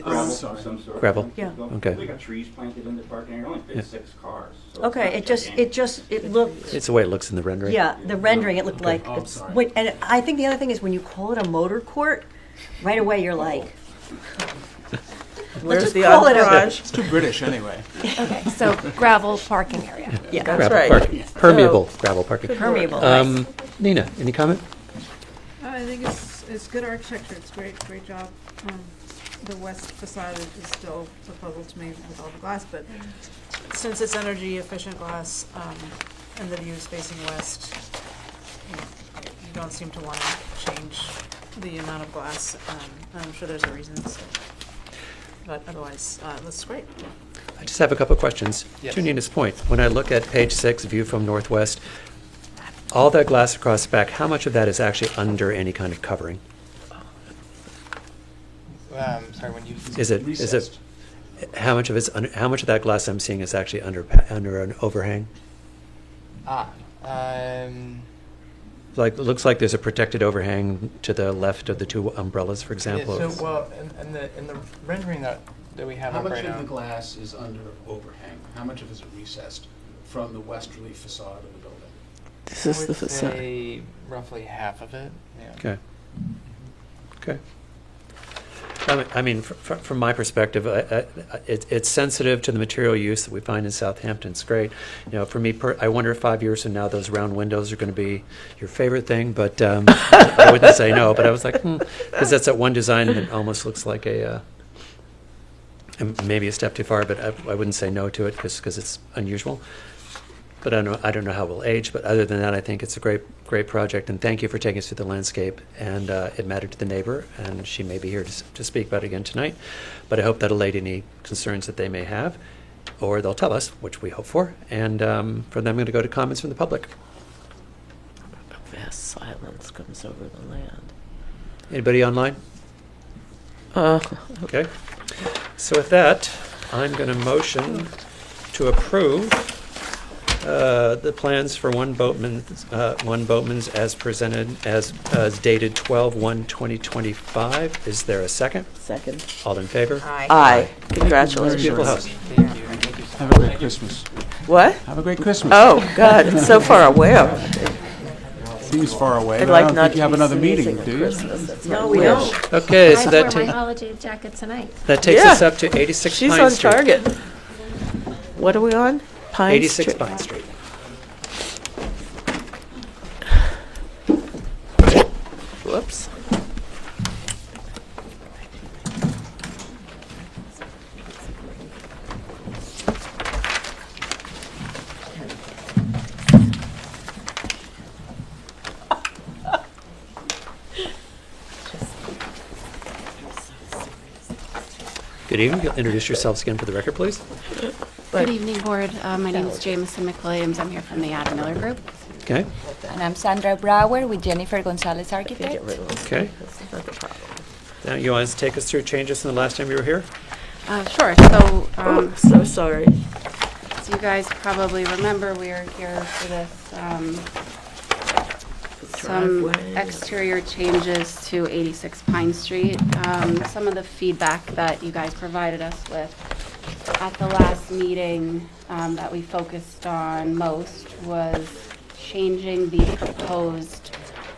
I'm sorry. Gravel? Yeah. Okay. We got trees planted in the parking area, only Yeah. fit 6 cars. so Okay, it's not gigantic. it looked... It's the way it looks in the rendering. Yeah, the rendering, it looked Okay. like... Oh, I'm it's- sorry. wait, and I think the other thing is when you call it a motor court, right away you're like... Where's just the call it a- entourage? It's too British, anyway. Okay, so gravel parking area. Yeah, That's Gravel right. parking. Permeable gravel parking. permeable, right. Nina, any comment? I think it's good architecture. It's great job. The west facade is still a puzzle to me with all the glass, but since it's energy efficient glass, and the view is facing west, you don't seem to want to change the amount of glass. I'm sure there's a reason. So. But otherwise, that's great. I just have a couple of questions. Yes. To Nina's point, when I look at page 6, view from northwest, all that glass across the back, how much of that is actually under any kind of covering? Sorry, when you Is it Recessed. how much of that glass I'm seeing is actually under an overhang? Like, it looks like there's a protected overhang to the left of the two umbrellas, for example. Yeah, so well, in the rendering that we have How up much right of now. the glass is under overhang? How much of it is recessed from the westerly facade of the building? This is I the would facade. say roughly half of it. Yeah. Okay. Okay. I mean, from my perspective, it's sensitive to the material use that we find in Southampton. It's great. You know, for me, I wonder if 5 years from now those round windows are going to be your favorite thing. But I wouldn't say no. But I was like, because that's that one design that almost looks like maybe a step too far. But I wouldn't say no to it because it's unusual. But I don't know how it will age. But other than that, I think it's a great project. And thank you for taking us through the landscape. And it mattered to the neighbor, and she may be here to speak about it again tonight. But I hope that allayed any concerns that they may have, or they'll tell us, which we hope for. And from them, I'm going to go to comments from the public. Vast silence comes over the land. Anybody online? Okay. So with that, I'm going to motion to approve the plans for One Boatman's as presented, as dated 12/1/2025. Is there a second? Second. All in favor? Aye. Congratulations. Beautiful house. Thank you. Thank you so Have a great Christmas. What? Have a great Christmas. Oh, God, it's so far away. Seems far away, I'd but I like don't not think to you have be another meeting, sneezing at do you? Christmas. That's my No, we wish. don't. Okay, I so wore that my takes holiday jacket tonight. us up to 86 She's Pine on Street. target. What are we on? Pine 86 Street. Pine Street. Whoops. Good evening. You'll introduce yourselves again for the record, please. Good evening, Board. My name is Jameson McWilliams. I'm here from the Adam Miller Group. Okay. And I'm Sandra Brower with Jennifer Gonzalez Architects. Okay. Now, you want to take us through changes from the last time you were here? Sure. So, So sorry. as you guys probably remember, we are here for this, some Driveway. exterior changes to 86 Pine Street. Some of the feedback that you guys provided us with at the last meeting that we focused on most was changing the proposed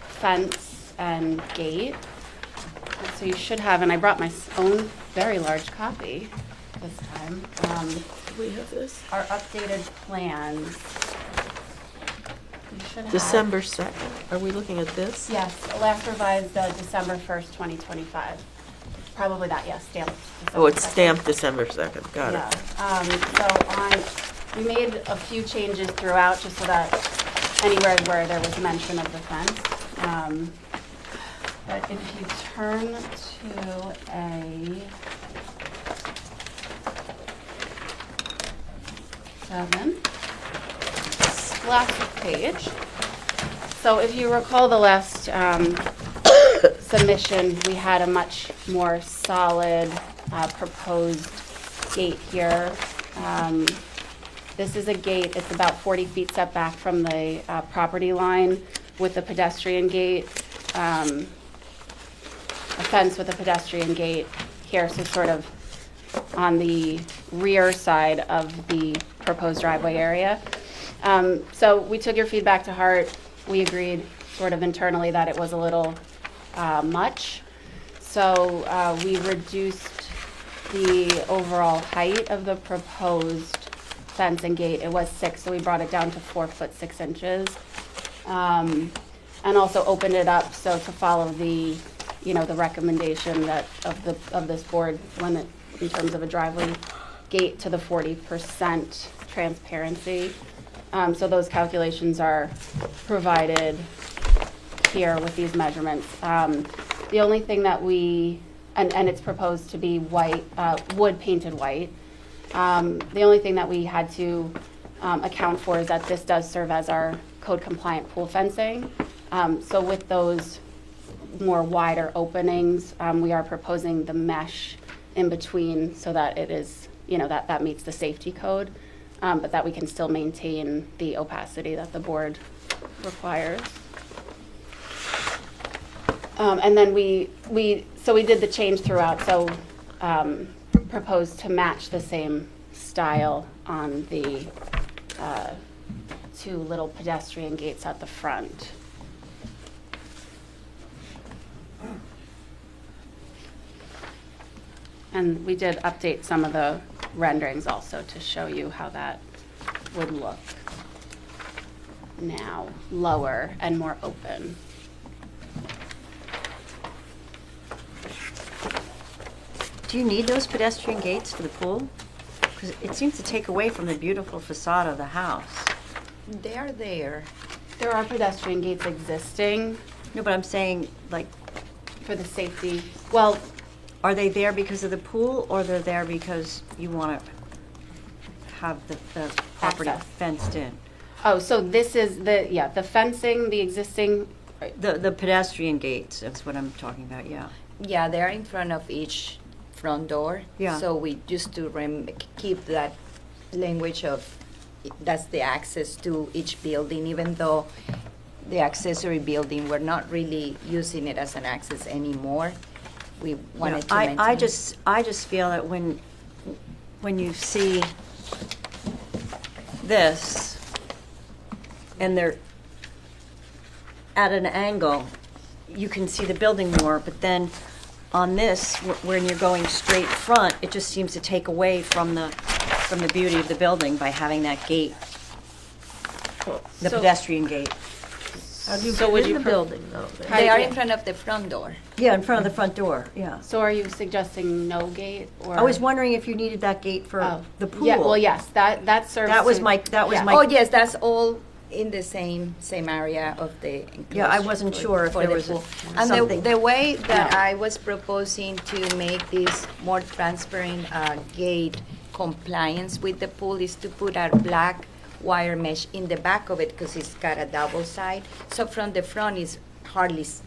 fence and gate. So you should have, and I brought my own very large copy this time. We have this. Our updated plans. You should have. December 2nd. Are we looking at this? Yes, last revised December 1st, 2025. Probably that, yes, stamped. Oh, it's December 2nd. stamped December 2nd. Got Yeah. it. We made a few changes throughout just so that anywhere where there was mention of the fence. But if you turn to A7, last page. So if you recall the last submission, we had a much more solid proposed gate here. This is a gate, it's about 40 feet setback from the property line with a pedestrian gate, a fence with a pedestrian gate here, so sort of on the rear side of the proposed driveway area. So we took your feedback to heart. We agreed sort of internally that it was a little much. So we reduced the overall height of the proposed fence and gate. It was 6, so we brought it down to 4 foot 6 inches. And also opened it up so to follow the, the recommendation that of this board limit in terms of a driveway gate to the 40% transparency. So those calculations are provided here with these measurements. The only thing that and it's proposed to be white, wood painted white. The only thing that we had to account for is that this does serve as our code compliant pool fencing. So with those more wider openings, we are proposing the mesh in between so that it is, that meets the safety code, but that we can still maintain the opacity that the board requires. And then we did the change throughout, so proposed to match the same style on the 2 little pedestrian gates at the front. And we did update some of the renderings also to show you how that would look now, lower and more open. Do you need those pedestrian gates for the pool? Because it seems to take away from the beautiful facade of the house. They are there. There are pedestrian gates existing. No, but I'm saying, like, for the safety. Well, are they there because of the pool, or they're there because you want to have the property Access. fenced in? Oh, so this is the fencing, the existing. The pedestrian gates, that's what I'm talking about, yeah. Yeah, they are in front of each front door. Yeah. So we used to keep that language of that's the access to each building, even though the accessory building, we're not really using it as an access anymore. We wanted to maintain. I just feel that when you see this and they're at an angle, you can see the building more, but then on this, when you're going straight front, it just seems to take away from the beauty of the building by having that gate, the pedestrian gate. How do you So get would in you the pre- building, though? They are in front of the front door. Yeah, in front of the front door, yeah. So are you suggesting no gate or? I was wondering if you needed that gate for the pool. Yeah, well, yes, that serves. That was to- my yeah. Oh, yes, that's all in the same area of the enclosure. Yeah, I wasn't sure if for there the was pool. And something. the way that No. I was proposing to make this more transparent gate compliance with the pool is to put a black wire mesh in the back of it because it's got a double side. So from the front is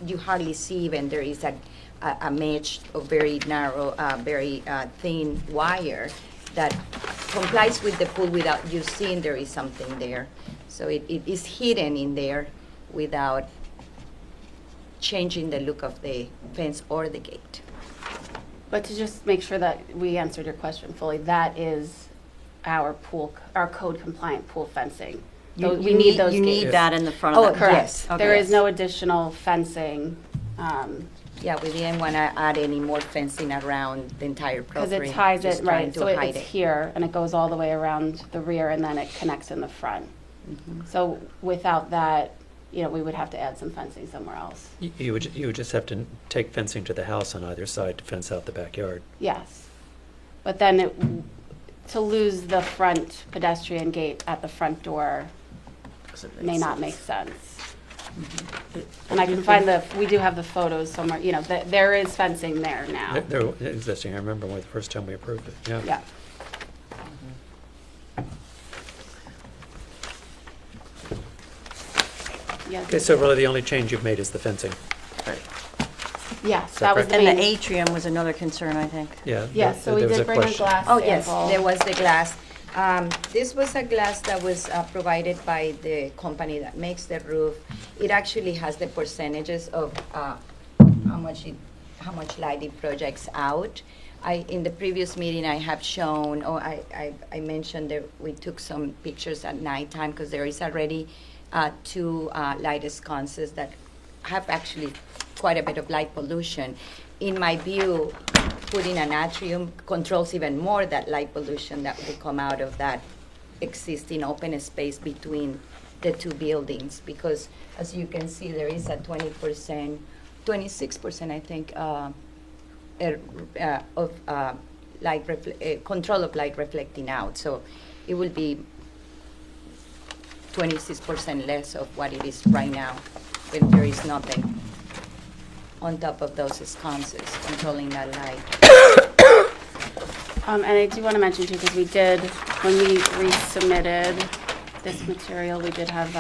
you hardly see when there is a a mesh of very narrow, very thin wire that complies with the pool without you seeing there is something there. So it is hidden in there without changing the look of the fence or the gate. But to just make sure that we answered your question fully, that is our pool, our code compliant pool fencing. You We need those you gates. need that in the front of Oh, the Correct. yes. Okay, There is yes. no additional fencing, Yeah, we didn't want to add any more fencing around the entire because property. it ties just it, trying right, to so hide it's it. here, and it goes all the way around the rear, and then it connects in the front. So without that, you know, we would have to add some fencing somewhere else. You would just have to take fencing to the house on either side to fence out the backyard. Yes. But then to lose the front pedestrian gate at the front door may not make sense. And I can find we do have the photos somewhere, you know, there is fencing there now. They're existing. I remember when the first time we approved it. Yeah. Yeah. Yeah. Okay, so really the only change you've made is the fencing. Yes, that that was the And the main. atrium was another concern, I think. Yeah. Yes, so we there was did bring a question. glass Oh, yes, sample. there was the glass. This was a glass that was provided by the company that makes the roof. It actually has the percentages of how much light it projects out. In the previous meeting, I have shown, I mentioned that we took some pictures at nighttime because there is already 2 light sconces that have actually quite a bit of light pollution. In my view, putting an atrium controls even more that light pollution that will come out of that existing open space between the 2 buildings, because as you can see, there is a 20%, 26%, I think, of control of light reflecting out. So it will be 26% less of what it is right now when there is nothing on top of those sconces controlling that light. And I do want to mention too, because we did, when we resubmitted this material, we did have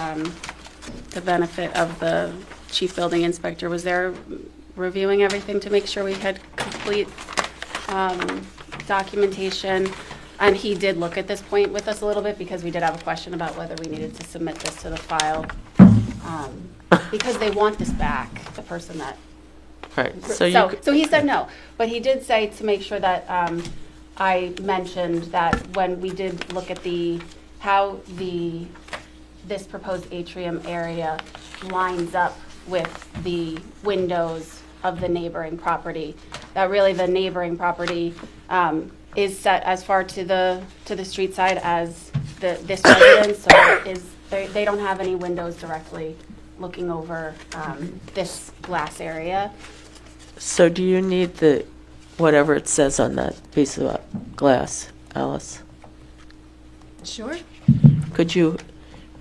the benefit of the chief building inspector was there reviewing everything to make sure we had complete documentation. And he did look at this point with us a little bit because we did have a question about whether we needed to submit this to the file. Because they want this back, the person that. Right, So he said no, but he did say to make sure that I mentioned that when we did look at how this proposed atrium area lines up with the windows of the neighboring property, that really the neighboring property is set as far to the street side as this residence, so they don't have any windows directly looking over this glass area. So do you need whatever it says on that piece of glass, Alice? Sure. Could you,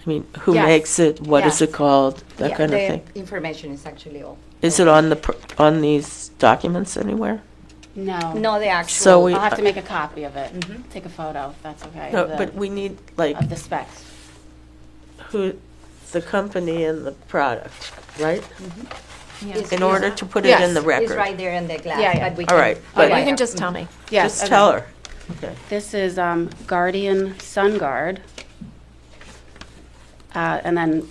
who Yes. makes it, what is Yeah. it called, that Yeah, kind of the thing? information is actually all. Is it on these documents anywhere? No. No, the actual. So we- I'll have to make a copy of it, Mhm. take a photo, if that's okay. No, of the- but we need, like, Of the specs. the company and the product, right? Is- In is- order to put it in the It's record. right there in the glass. Yeah, yeah. But we All right, can but- provide You can a- just tell me. Yes. Just tell her. Okay. This is Guardian Sun Guard. And then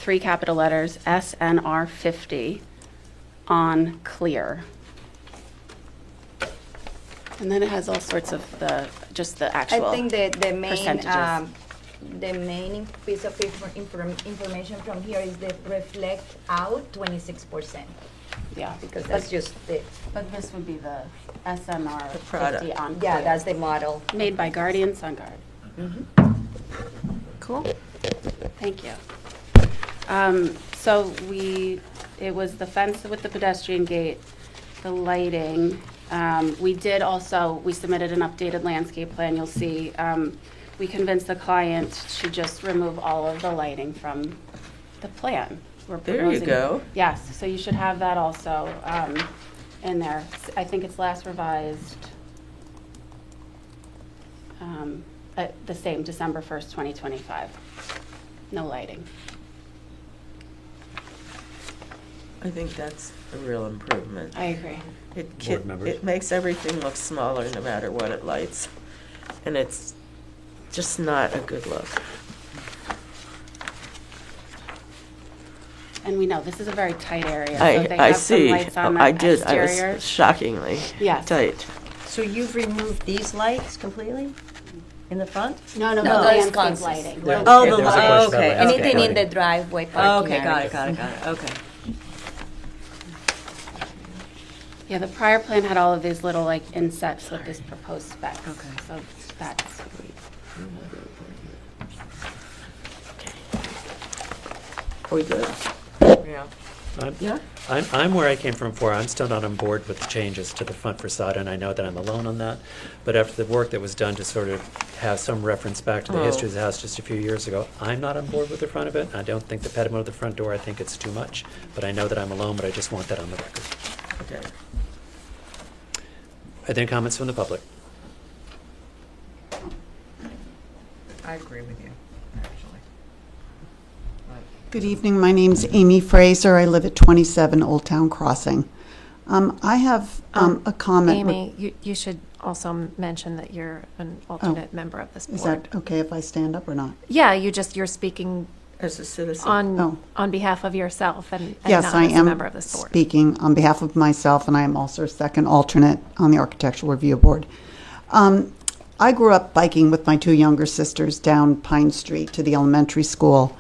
3 capital letters, SNR 50 on clear. And then it has all sorts of just the actual I think the main percentages. the main piece of information from here is the reflect out 26%, Yeah. because that's just the But this would be the SNR The product. 50 on yeah clear. that's the model. Made by Guardian Sun Guard. Cool. Thank you. So it was the fence with the pedestrian gate, the lighting. We submitted an updated landscape plan, you'll see. We convinced the client to just remove all of the lighting from the plan. We're There you proposing- go. Yes, so you should have that also in there. I think it's last revised at the same, December 1st, 2025. No lighting. I think that's a real improvement. I agree. Board members? It makes everything look smaller no matter what it lights. And it's just not a good look. And we know this is a very tight area, so they I have some see. lights on the I did. I exterior. was shockingly Yes. tight. So you've removed these lights completely in the front? No, the No, those landscape concepts. lighting. Yeah. Oh, Yeah, the there was a li- question about okay. landscape Anything in lighting. the driveway parking Okay, got areas. it, okay. Yeah, the prior plan had all of these little like insets with this proposed specs. Okay. So that's, Are we good? Yeah. Yeah? I'm where I came from before. I'm still not on board with the changes to the front facade, and I know that I'm alone on that. But after the work that was done to sort of have some reference back to the history of the house just a few years ago, I'm not on board with the front of it. I don't think the pediment of the front door, I think it's too much. But I know that I'm alone, but I just want that on the record. Okay. Are there any comments from the public? I agree with you, actually. Good evening. My name's Amy Fraser. I live at 27 Old Town Crossing. I have a comment. Amy, you should also mention that you're an alternate member of this board. Is that okay if I stand up or not? Yeah, you're speaking as a citizen on behalf of yourself and Yes, not I as a am member of this board. speaking on behalf of myself, and I am also a second alternate on the Architectural Review Board. I grew up biking with my two younger sisters down Pine Street to the elementary school,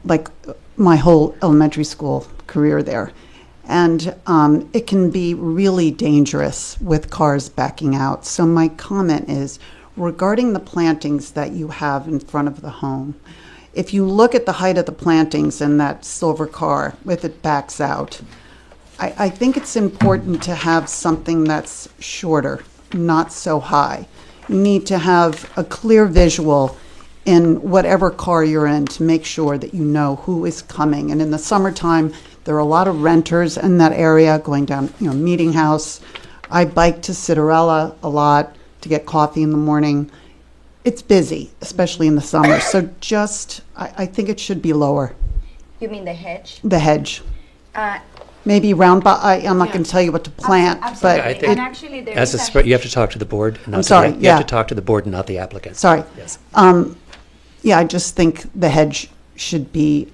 like my whole elementary school career there. And it can be really dangerous with cars backing out. So my comment is regarding the plantings that you have in front of the home. If you look at the height of the plantings in that silver car, if it backs out, I think it's important to have something that's shorter, not so high. You need to have a clear visual in whatever car you're in to make sure that you know who is coming. And in the summertime, there are a lot of renters in that area going down, Meeting House. I bike to Citarella a lot to get coffee in the morning. It's busy, especially in the summer. So I think it should be lower. You mean the hedge? The hedge. Uh, Maybe round, but I'm not going to tell you what to plant. Absolutely. But I think And actually, there as is a a- spread, you have to talk to the board. Not I'm sorry, You have to yeah. talk to the board and not the applicant. Sorry. Yes. Yeah, I just think the hedge should be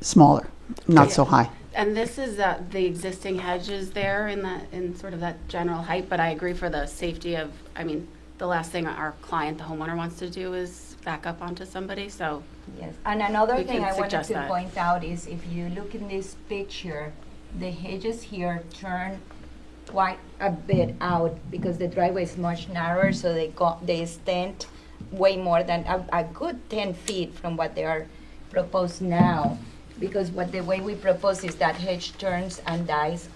smaller, not so high. and this is the existing hedges there in sort of that general height, but I agree for the safety of, the last thing our client, the homeowner, wants to do is back up onto somebody, so. Yes, and another We thing can I wanted suggest to that. point out is if you look in this picture, the hedges here turn quite a bit out because the driveway is much narrower, so they extend way more than a good 10 feet from what they are proposed now. Because the way we propose is that hedge turns and dies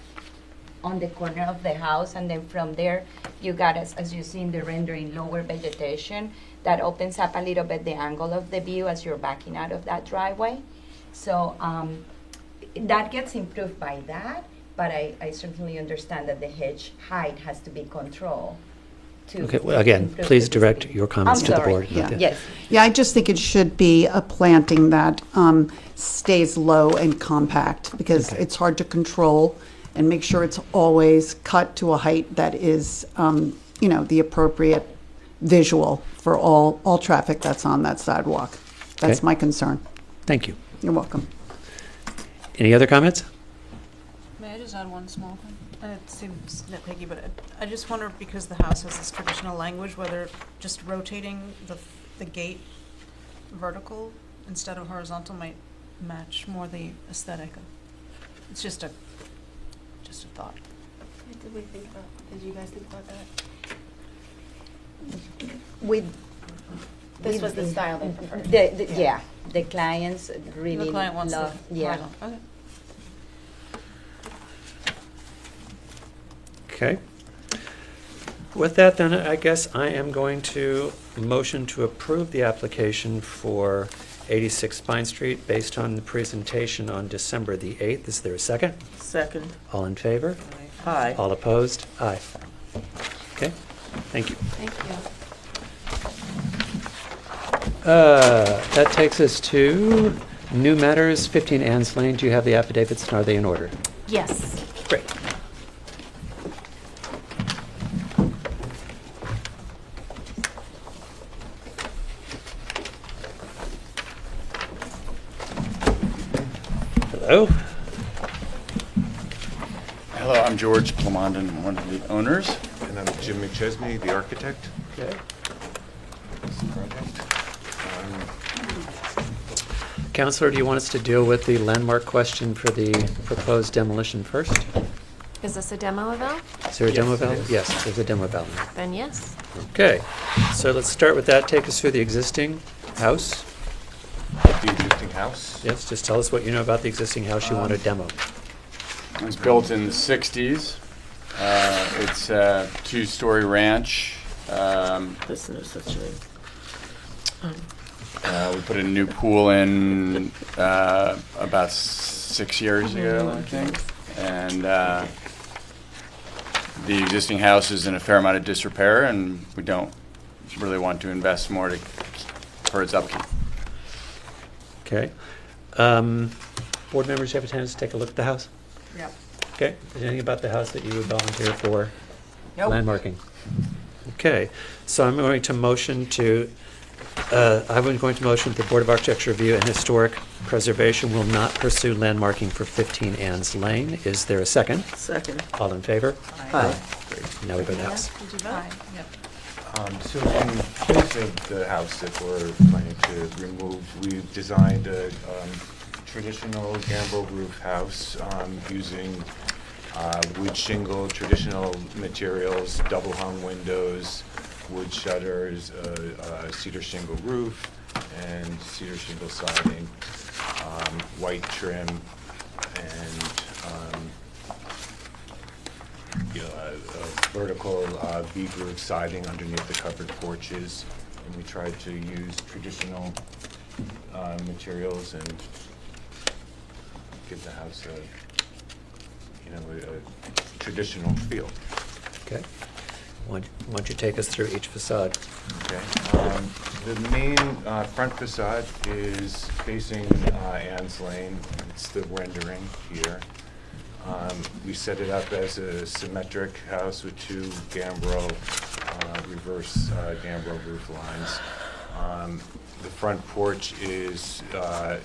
on the corner of the house, and then from there you got, as you see in the rendering, lower vegetation that opens up a little bit the angle of the view as you're backing out of that driveway. So that gets improved by that, but I certainly understand that the hedge height has to be controlled. Okay, well, again, please direct your comments to the board. not the- Yes. Yeah, I just think it should be a planting that stays low and compact because Okay. it's hard to control, and make sure it's always cut to a height that is, the appropriate visual for all traffic that's on that sidewalk. That's Okay. my concern. Thank you. You're welcome. Any other comments? May I just add one small thing? And it seems nitpicky, but I just wonder, because the house has this traditional language, whether just rotating the gate vertical instead of horizontal might match more the aesthetic. It's just a thought. Did you guys think about that? This was the style they preferred. Yeah, the clients really The client wants love, the yeah. horizontal. Okay. Okay. With that, then, I guess I am going to motion to approve the application for 86 Pine Street based on the presentation on December the 8th. Is there a second? Second. All in favor? Aye. All opposed? Aye. Okay, thank you. Thank you. That takes us to New matters, 15 Ann's Lane. Do you have the affidavits, and are they in order? Yes. Great. Hello. Hello, I'm George Plamondon, I'm one of the owners. And I'm Jim McChesney, the architect. Okay. Counselor, do you want us to deal with the landmark question for the proposed demolition first? Is this a demo eval? Is there a demo eval? Yes, there's a demo eval. Then yes. Okay, so let's start with that. Take us through the existing house. The existing house? Yes, just tell us what you know about the existing house you want to demo. It was built in the 60s. It's a two-story ranch. This is such a. We put a new pool in about 6 years ago, I think. And the existing house is in a fair amount of disrepair, and we don't really want to invest more for its upkeep. Okay. Board members, you have a chance to take a look at the house? Yep. Okay. Is there anything about the house that you would volunteer for Nope. landmarking? Okay. So I'm going to motion to the Board of Architecture Review and Historic Preservation will not pursue landmarking for 15 Ann's Lane. Is there a second? Second. All in favor? Aye. Great. Now we go to the house. Did you vote? Aye. Yep. So in case of the house that we're planning to remove, we've designed a traditional gambrel roof house using wood shingle, traditional materials, double hung windows, wood shutters, cedar shingle roof, and cedar shingle siding, white trim, and a vertical V-groove siding underneath the covered porches. And we tried to use traditional materials and give the house a traditional feel. Okay. Why don't you take us through each facade? Okay. The main front facade is facing Ann's Lane. It's the rendering here. We set it up as a symmetric house with two reverse gambrel roof lines. The front porch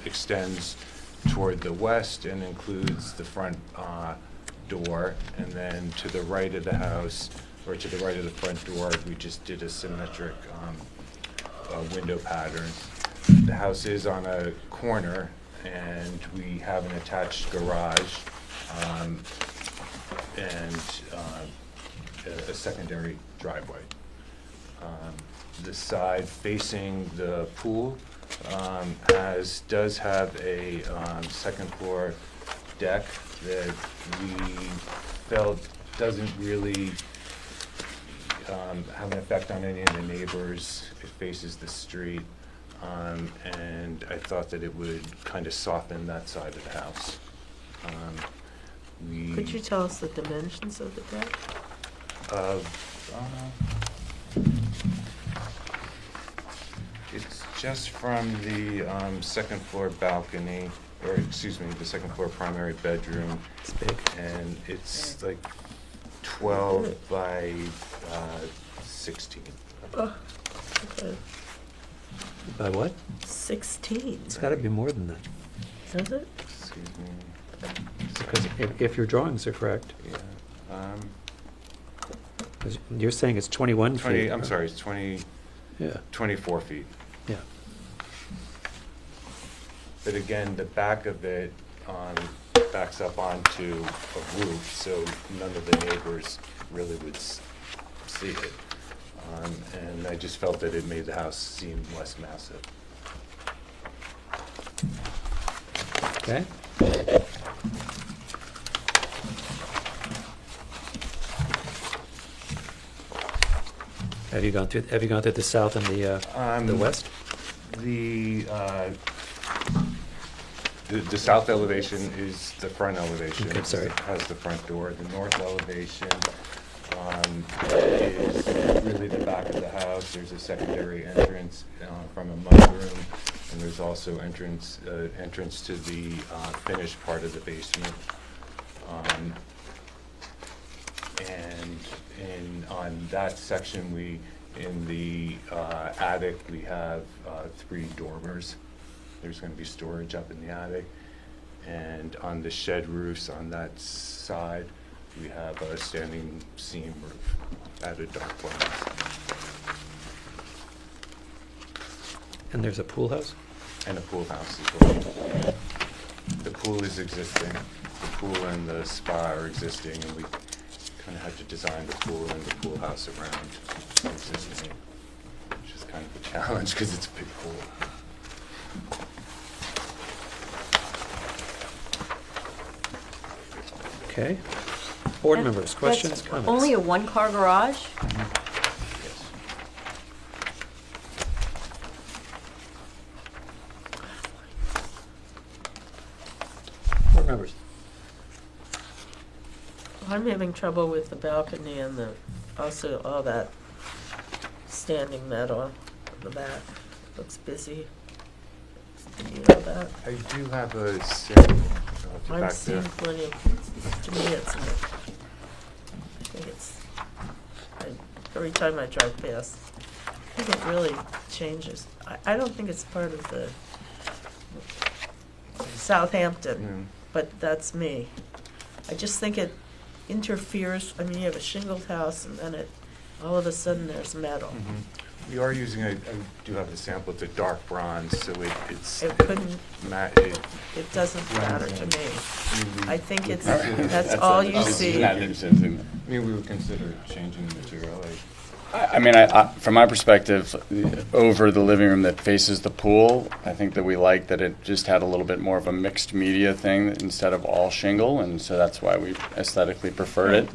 extends toward the west and includes the front door. And then to the right of the house, or to the right of the front door, we just did a symmetric window pattern. The house is on a corner, and we have an attached garage and a secondary driveway. The side facing the pool does have a second floor deck that we felt doesn't really have an effect on any of the neighbors. It faces the street, and I thought that it would kind of soften that side of the house. Could you tell us the dimensions of the deck? It's just from the second floor balcony, or excuse me, the second floor primary bedroom. It's big. And it's like 12 by 16. Oh, okay. By what? 16. It's got to be more than that. Does it? Excuse me. Because if your drawings are correct. Yeah. 'Cause you're saying it's 21 feet. I'm sorry, it's 24 feet. Yeah. But again, the back of it backs up onto a roof, so none of the neighbors really would see it. And I just felt that it made the house seem less massive. Okay. Have you gone through the south and the west? The south elevation is the front elevation. Okay, sorry. It has the front door. The north elevation is really the back of the house. There's a secondary entrance from a mudroom, and there's also entrance to the finished part of the basement. And on that section, in the attic, we have 3 dormers. There's going to be storage up in the attic. And on the shed roofs on that side, we have a standing seam roof, added dark blinds. And there's a pool house? And a pool house as well. The pool is existing. The pool and the spa are existing, and we kind of had to design the pool and the pool house around the existing, which is kind of a challenge because it's a big pool. Okay. Board And members, questions, that's comments? Only a one-car garage? Yes. Board members? I'm having trouble with the balcony and also all that standing metal on the back. Looks busy. Do you know that? I do have a sample I'm back seeing there. plenty of, to me it's, I think it's, every time I drive past, I think it really changes. I don't think it's part of the Southampton, but that's me. I just think it interferes, I mean, you have a shingled house and then all of a sudden there's metal. We are using I do have a sample. It's a dark bronze, so it's. It couldn't, It doesn't matter to me. I think it's, That's that's all you see. I mean, we would consider changing the material. I mean, from my perspective, over the living room that faces the pool, I think that we like that it just had a little bit more of a mixed media thing instead of all shingle, and so that's why we aesthetically preferred it.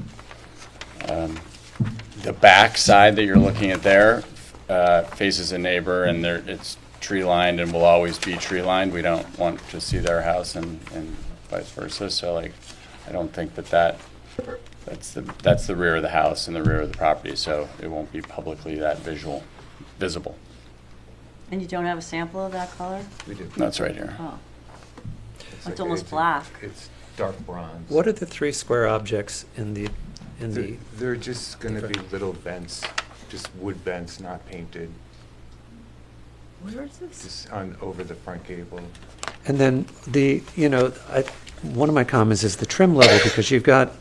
The back side that you're looking at there faces a neighbor, and it's tree lined and will always be tree lined. We don't want to see their house and vice versa. So like, I don't think that's the rear of the house and the rear of the property. So it won't be publicly that visible. And you don't have a sample of that color? We do. That's right here. Oh. It's It's almost black. It's dark bronze. What are the 3 square objects in the They're just going to be little vents, just wood vents, not painted. Where is this? Just over the front gable. And then one of my comments is the trim level, because you've got,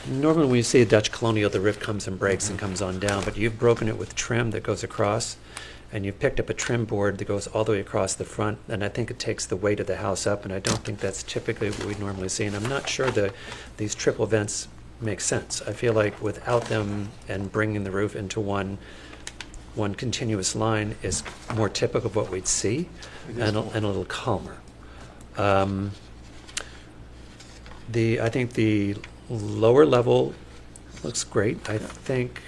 normally when you see a Dutch colonial, the roof comes and breaks and comes on down, but you've broken it with trim that goes across, and you've picked up a trim board that goes all the way across the front, and I think it takes the weight of the house up, and I don't think that's typically what we normally see, and I'm not sure these triple vents make sense. I feel like without them and bringing the roof into one continuous line is more typical of what we'd see, and a little calmer. I think the lower level looks great. I think,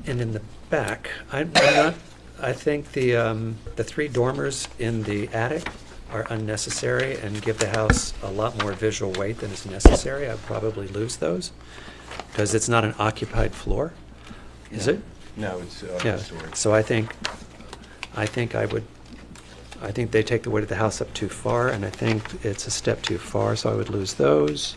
and in the back, I think the 3 dormers in the attic are unnecessary and give the house a lot more visual weight than is necessary. I'd probably lose those because it's not an occupied floor, is it? No, it's Yeah. storage. So I think they take the weight of the house up too far, and I think it's a step too far, so I would lose those.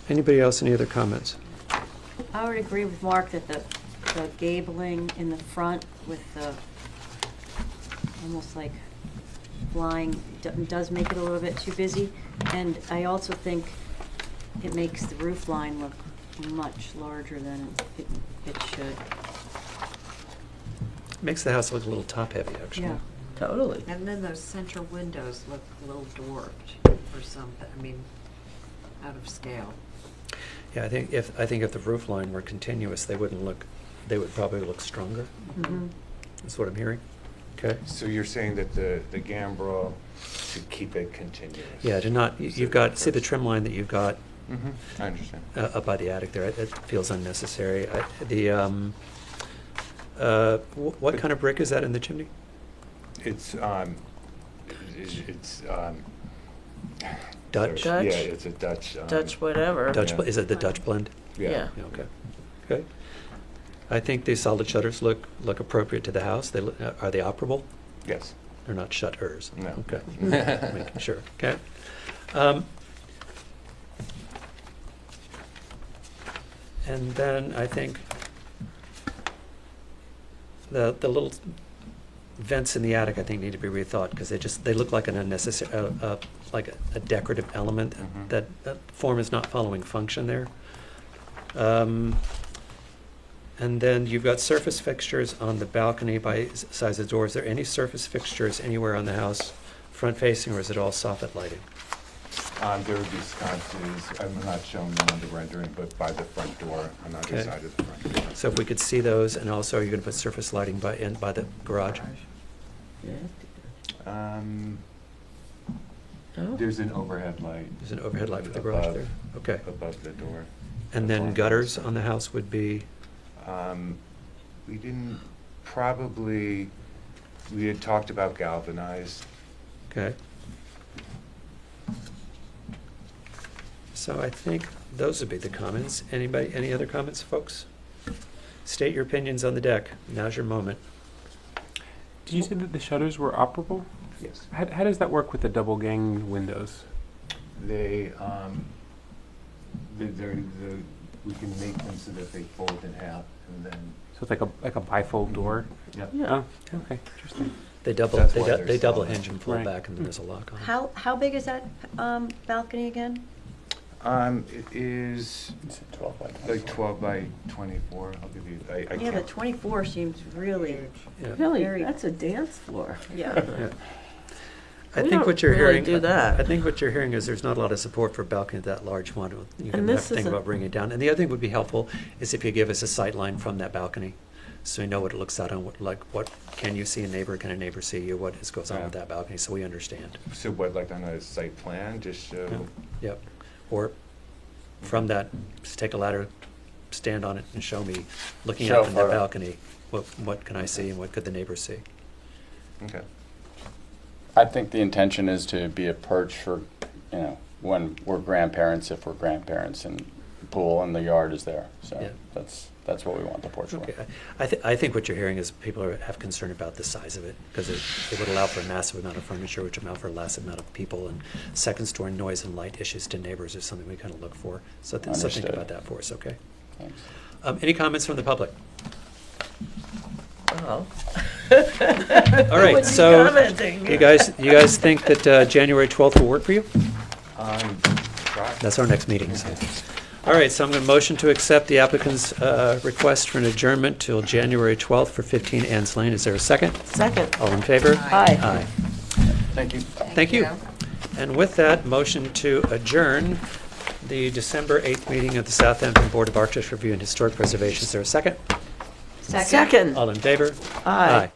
Anybody else, any other comments? I would agree with Mark that the gabling in the front with the almost like flying does make it a little bit too busy. And I also think it makes the roof line look much larger than it should. Makes the house look a little top-heavy, actually. Yeah. Totally. And then those center windows look a little dwarfed or something, I mean, out of scale. Yeah, I think if the roof line were continuous, they would probably look stronger. Mm-hmm. That's what I'm hearing. Okay. So you're saying that the gambrel should keep it continuous? Yeah, you've got, see the trim line that you've got I understand. up by the attic there, it feels unnecessary. What kind of brick is that in the chimney? It's Dutch? Yeah, it's a Dutch. Dutch whatever. Dutch, Yeah. is it the Dutch blend? Yeah. Okay. Okay. I think the solid shutters look appropriate to the house. Are they operable? Yes. They're not shutters. No. Okay. Making sure. Okay. And then I think the little vents in the attic, I think, need to be rethought because they look like an unnecessary, like a decorative element. That form is not following function there. And then you've got surface fixtures on the balcony by size of doors. Are there any surface fixtures anywhere on the house front facing, or is it all soffit lighting? There would be sconces. I'm not showing them on the rendering, but by the front door, on either Okay. side of the front door. So if we could see those, and also are you going to put surface lighting by the garage? There's an overhead light. There's an overhead light for the garage there? Okay. Above the door. And then gutters on the house would be? We didn't, probably, we had talked about galvanized. Okay. So I think those would be the comments. Anybody, any other comments, folks? State your opinions on the deck. Now's your moment. Did you say that the shutters were operable? Yes. How does that work with the double gang windows? They, we can make them so that they fold in half and then. So it's like a bifold door? Yeah. Oh, okay, interesting. They double That's why they're double solid. hinge and fold Right. back, and then there's a lock on it. How big is that balcony again? It is 12 by 24. like 12 by 24. I'll give you, I Yeah, the can't. 24 seems really, Yeah. Really, Very- that's a dance floor. yeah. Yeah. I We think don't what you're really hearing. do that. I think what you're hearing is there's not a lot of support for a balcony that large one. You're going And to have this to think isn't- about bringing it down. And the other thing would be helpful is if you give us a sight line from that balcony, so we know what it looks out on. What can you see a neighbor? Can a neighbor see you? What goes on with that balcony? So we understand. So what, like on a site plan, just show? Yep. Or from that, just take a ladder, stand on it, and show me, looking Show out from that photo. balcony, what can I see and what could the neighbors see? Okay. I think the intention is to be a perch for, when we're grandparents, if we're grandparents, and the pool and the yard is there. So Yeah. that's what we want the porch Okay, for. I think what you're hearing is people have concern about the size of it, because it would allow for a massive amount of furniture, which would allow for a massive amount of people, and second-story noise and light issues to neighbors is something we kind of look for. So think Understood. about that for us, okay? Thanks. Any comments from the public? Oh. All right, What's he so commenting? you guys think that January 12th will work for you? Try. That's our next meeting. So. All right, so I'm going to motion to accept the applicant's request for an adjournment till January 12th for 15 Ann's Lane. Is there a second? Second. All in favor? Aye. Aye. Thank you. Thank you. And with that, motion to adjourn the December 8th meeting of the Southampton Board of Architecture Review and Historic Preservation. Is there a second? Second. All in favor? Aye.